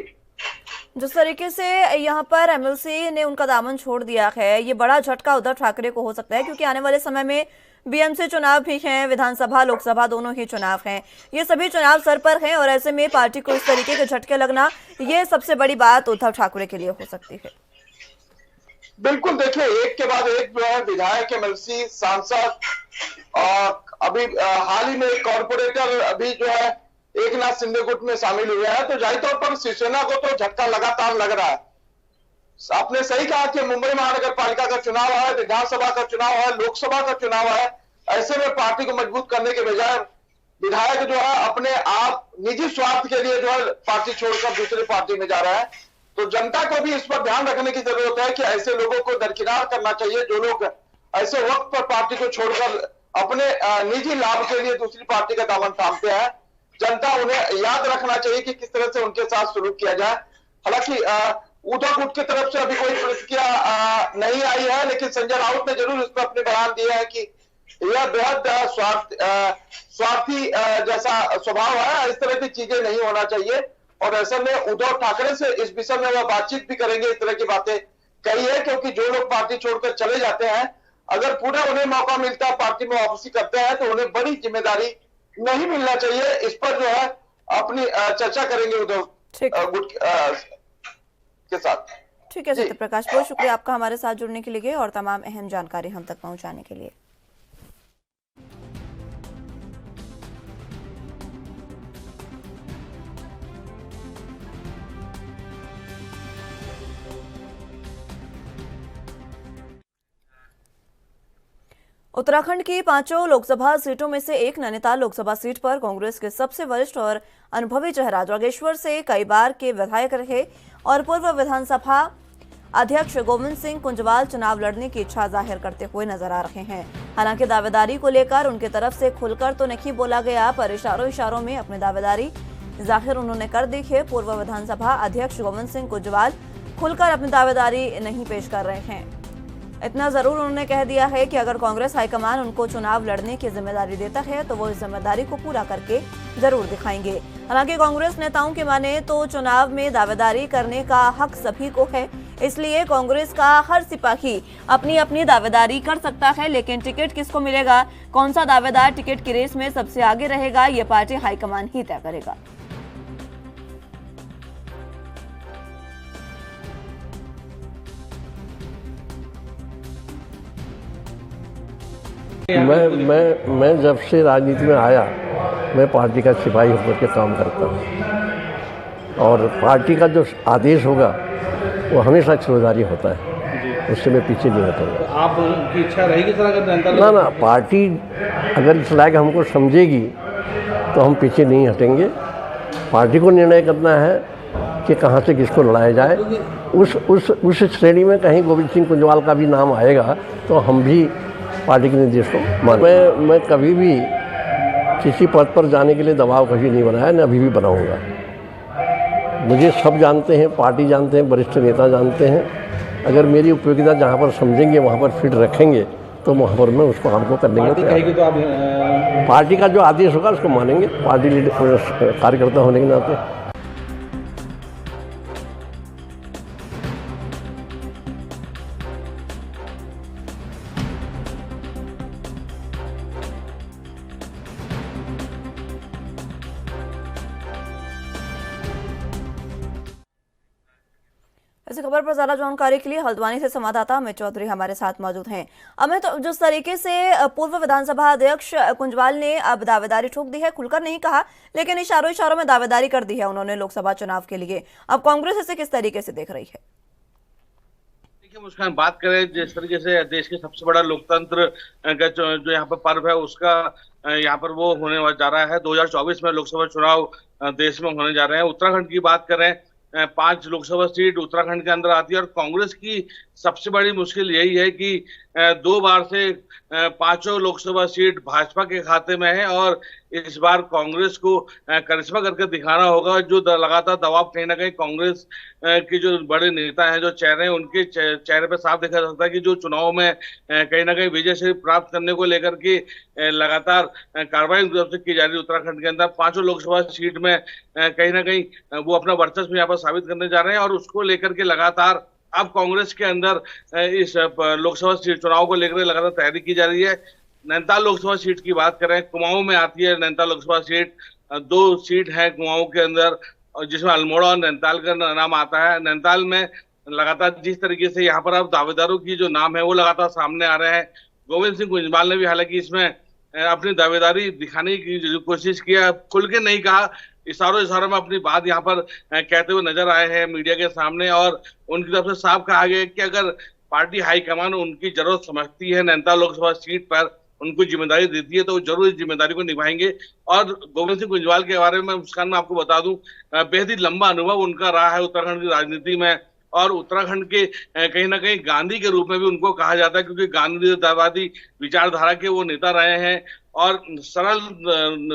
जिस तरीके से यहाँ पर एमएलसी ने उनका दामन छोड़ दिया है, ये बड़ा झटका उद्धव ठाकरे को हो सकता है, क्योंकि आने वाले समय में बीएमसी चुनाव भी हैं, विधानसभा लोकसभा दोनों ही चुनाव हैं। ये सभी चुनाव सर पर हैं और ऐसे में पार्टी को इस तरीके के झटके लगना, ये सबसे बड़ी बात उद्धव ठाकरे के लिए हो सकती है। बिल्कुल, देखिए एक के बाद एक जो है विधायक, एमएलसी, सांसद और अभी हाल ही में कॉर्पोरेटर अभी जो है एकनाथ शिंदे गुट में शामिल हुए हैं। तो जाहिर तौर पर शिवसेना को तो झटका लगातार लग रहा है। आपने सही कहा कि मुंबई महानगर पालिका का चुनाव है, विधानसभा का चुनाव है, लोकसभा का चुनाव है। ऐसे में पार्टी को मजबूत करने के बजाय विधायक जो है अपने आप निजी स्वार्थ के लिए जो है पार्टी छोड़कर दूसरी पार्टी में जा रहा है। तो जनता को भी इस पर ध्यान रखने की जरूरत है कि ऐसे लोगों को दरकिनार करना चाहिए, जो लोग ऐसे वक्त पर पार्टी को छोड़कर अपने निजी लाभ के लिए दूसरी पार्टी का दामन थामते हैं। जनता उन्हें याद रखना चाहिए कि किस तरह से उनके साथ सलूक किया जाए। हालांकि उद्धव गुट की तरफ से अभी कोई प्रतिक्रिया नहीं आई है, लेकिन संजय राउत ने जरूर इस पर अपने बयान दिए हैं कि यह बेहद स्वार्थी जैसा स्वभाव है। इस तरह की चीजें नहीं होना चाहिए और ऐसे में उद्धव ठाकरे से इस विषय में वह बातचीत भी करेंगे। इस तरह की बातें कही है, क्योंकि जो लोग पार्टी छोड़कर चले जाते हैं, अगर पूरा उन्हें मौका मिलता है पार्टी में वापसी करते हैं तो उन्हें बड़ी जिम्मेदारी नहीं मिलना चाहिए। इस पर जो है अपनी चर्चा करेंगे उद्धव गुट के साथ। ठीक है सत्यप्रकाश, बहुत शुक्रिया आपका हमारे साथ जुड़ने के लिए और तमाम अहम जानकारी हम तक पहुंचाने के लिए। उत्तराखंड की 5 लोकसभा सीटों में से एक नैनीताल लोकसभा सीट पर कांग्रेस के सबसे वरिष्ठ और अनुभवी चेहरा जागेश्वर से कई बार के विधायक रहे और पूर्व विधानसभा अध्यक्ष गोविंद सिंह कुंजवाल चुनाव लड़ने की इच्छा जाहिर करते हुए नजर आ रहे हैं। हालांकि दावेदारी को लेकर उनकी तरफ से खुलकर तो नहीं बोला गया, पर इशारों में अपनी दावेदारी जाहिर उन्होंने कर दी है। पूर्व विधानसभा अध्यक्ष गोविंद सिंह कुंजवाल खुलकर अपनी दावेदारी नहीं पेश कर रहे हैं। इतना जरूर उन्होंने कह दिया है कि अगर कांग्रेस हाईकमान उनको चुनाव लड़ने की जिम्मेदारी देता है तो वो इस जिम्मेदारी को पूरा करके जरूर दिखाएंगे। हालांकि कांग्रेस नेताओं के माने तो चुनाव में दावेदारी करने का हक सभी को है, इसलिए कांग्रेस का हर सिपाही अपनी अपनी दावेदारी कर सकता है, लेकिन टिकट किसको मिलेगा, कौन सा दावेदार टिकट की रेस में सबसे आगे रहेगा, ये पार्टी हाईकमान ही तय करेगा। मैं जब से राजनीति में आया, मैं पार्टी का सिपाही होकर के काम करता हूँ और पार्टी का जो आदेश होगा वो हमेशा छुड़ादारी होता है, उससे मैं पीछे नहीं हटूंगा। तो आप की इच्छा रहेगी सर अगर जनता ना पार्टी अगर इस लायक हमको समझेगी तो हम पीछे नहीं हटेंगे। पार्टी को निर्णय करना है कि कहाँ से किसको लड़ाया जाए। उस श्रेणी में कहीं गोविंद सिंह कुंजवाल का भी नाम आएगा तो हम भी पार्टी के निर्देश को मैं कभी भी किसी पद पर जाने के लिए दबाव कभी नहीं बनाया, न अभी भी बनाऊंगा। मुझे सब जानते हैं, पार्टी जानते हैं, वरिष्ठ नेता जानते हैं। अगर मेरी उपयोगिता जहाँ पर समझेंगे वहाँ पर फिट रखेंगे तो वहाँ पर मैं उसको हमको करने के लिए पार्टी का जो आदेश होगा उसको मानेंगे, पार्टी कार्यकर्ता होने के नाते। इस खबर पर ज्यादा जानकारी के लिए हल्द्वानी से संवाददाता अमित चौधरी हमारे साथ मौजूद हैं। अमित, तो जिस तरीके से पूर्व विधानसभा अध्यक्ष कुंजवाल ने अब दावेदारी ठोक दी है, खुलकर नहीं कहा लेकिन इशारों में दावेदारी कर दी है उन्होंने लोकसभा चुनाव के लिए, अब कांग्रेस इसे किस तरीके से देख रही है? देखिए मुस्कान, बात करें जिस तरीके से देश के सबसे बड़ा लोकतंत्र का जो यहाँ पर पर्व है उसका यहाँ पर वो होने जा रहा है। 2024 में लोकसभा चुनाव देश में होने जा रहे हैं। उत्तराखंड की बात करें, 5 लोकसभा सीट उत्तराखंड के अंदर आती है और कांग्रेस की सबसे बड़ी मुश्किल यही है कि 2 बार से 5 लोकसभा सीट भाजपा के खाते में है और इस बार कांग्रेस को करिश्मा करके दिखाना होगा। जो लगातार दबाव कहीं ना कहीं कांग्रेस के जो बड़े नेता हैं, जो चेहरे हैं, उनके चेहरे पे साफ देखा जा सकता है कि जो चुनाव में कहीं ना कहीं विजय से प्राप्त करने को लेकर के लगातार कार्रवाई की जा रही है। उत्तराखंड के अंदर 5 लोकसभा सीट में कहीं ना कहीं वो अपना वर्चस्व यहाँ पर साबित करने जा रहे हैं और उसको लेकर के लगातार अब कांग्रेस के अंदर इस लोकसभा चुनाव को लेकर लगातार तैयारी की जा रही है। नैनीताल लोकसभा सीट की बात करें, कुमाऊं में आती है नैनीताल लोकसभा सीट। 2 सीट है कुमाऊं के अंदर जिसमें अल्मोड़ा और नैनीताल का नाम आता है। नैनीताल में लगातार जिस तरीके से यहाँ पर अब दावेदारों की जो नाम है वो लगातार सामने आ रहे हैं। गोविंद सिंह कुंजवाल ने भी हालांकि इसमें अपनी दावेदारी दिखाने की कोशिश किया, खुल के नहीं कहा, इशारों में अपनी बात यहाँ पर कहते हुए नजर आए हैं मीडिया के सामने और उनकी तरफ से साफ कहा गया कि अगर पार्टी हाईकमान उनकी जरूरत समझती है नैनीताल लोकसभा सीट पर, उनको जिम्मेदारी देती है तो जरूर इस जिम्मेदारी को निभाएंगे। और गोविंद सिंह कुंजवाल के बारे में मुस्कान में आपको बता दूं, बेहद ही लंबा अनुभव उनका रहा है उत्तराखंड की राजनीति में और उत्तराखंड के कहीं ना कहीं गांधी के रूप में भी उनको कहा जाता है क्योंकि गांधीवादी विचारधारा के वो नेता रहे हैं और सरल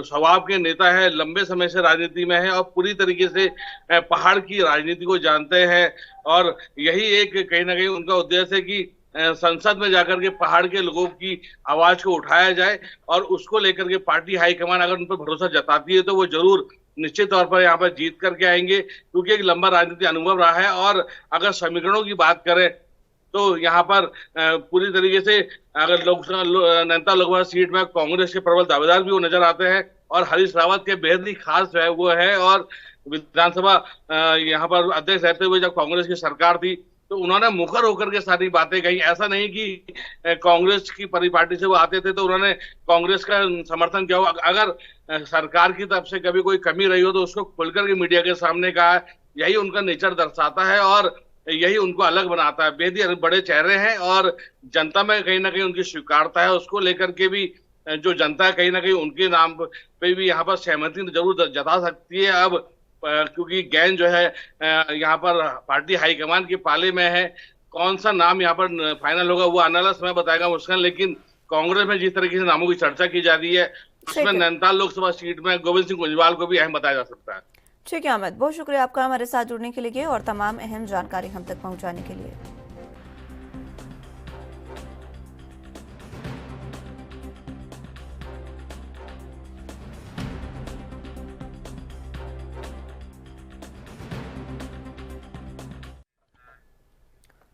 स्वभाव के नेता है, लंबे समय से राजनीति में है और पूरी तरीके से पहाड़ की राजनीति को जानते हैं और यही एक कहीं ना कहीं उनका उद्देश्य है कि संसद में जाकर के पहाड़ के लोगों की आवाज को उठाया जाए और उसको लेकर के पार्टी हाईकमान अगर उन पर भरोसा जताती है तो वो जरूर निश्चित तौर पर यहाँ पर जीत करके आएंगे, क्योंकि एक लंबा राजनीतिक अनुभव रहा है। और अगर समीकरणों की बात करें तो यहाँ पर पूरी तरीके से अगर नैनीताल लोकसभा सीट में कांग्रेस के प्रबल दावेदार भी वो नजर आते हैं और हरीश रावत के बेहद ही खास जो है वो है। और विधानसभा यहाँ पर अध्यक्ष रहते हुए जब कांग्रेस की सरकार थी तो उन्होंने मुखर होकर के सारी बातें कही। ऐसा नहीं कि कांग्रेस की परिपाटी से वो आते थे तो उन्होंने कांग्रेस का समर्थन किया हो। अगर सरकार की तरफ से कभी कोई कमी रही हो तो उसको खुलकर के मीडिया के सामने कहा है। यही उनका नेचर दर्शाता है और यही उनको अलग बनाता है। बेहद ही बड़े चेहरे हैं और जनता में कहीं ना कहीं उनकी स्वीकारता है। उसको लेकर के भी जो जनता है कहीं ना कहीं उनके नाम पे भी यहाँ पर सहमति जरूर जता सकती है। अब क्योंकि गेंद जो है यहाँ पर पार्टी हाईकमान के पाले में है, कौन सा नाम यहाँ पर फाइनल होगा वो आने वाला समय बताएगा मुश्किल। लेकिन कांग्रेस में जिस तरीके से नामों की चर्चा की जा रही है उसमें नैनीताल लोकसभा सीट में गोविंद सिंह कुंजवाल को भी अहम बताया जा सकता है। ठीक है अमित, बहुत शुक्रिया आपका हमारे साथ जुड़ने के लिए और तमाम अहम जानकारी हम तक पहुंचाने के लिए।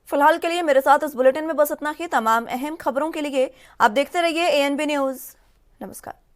फिलहाल के लिए मेरे साथ इस बुलेटिन में बस इतना ही। तमाम अहम खबरों के लिए आप देखते रहिए ANB न्यूज। नमस्कार।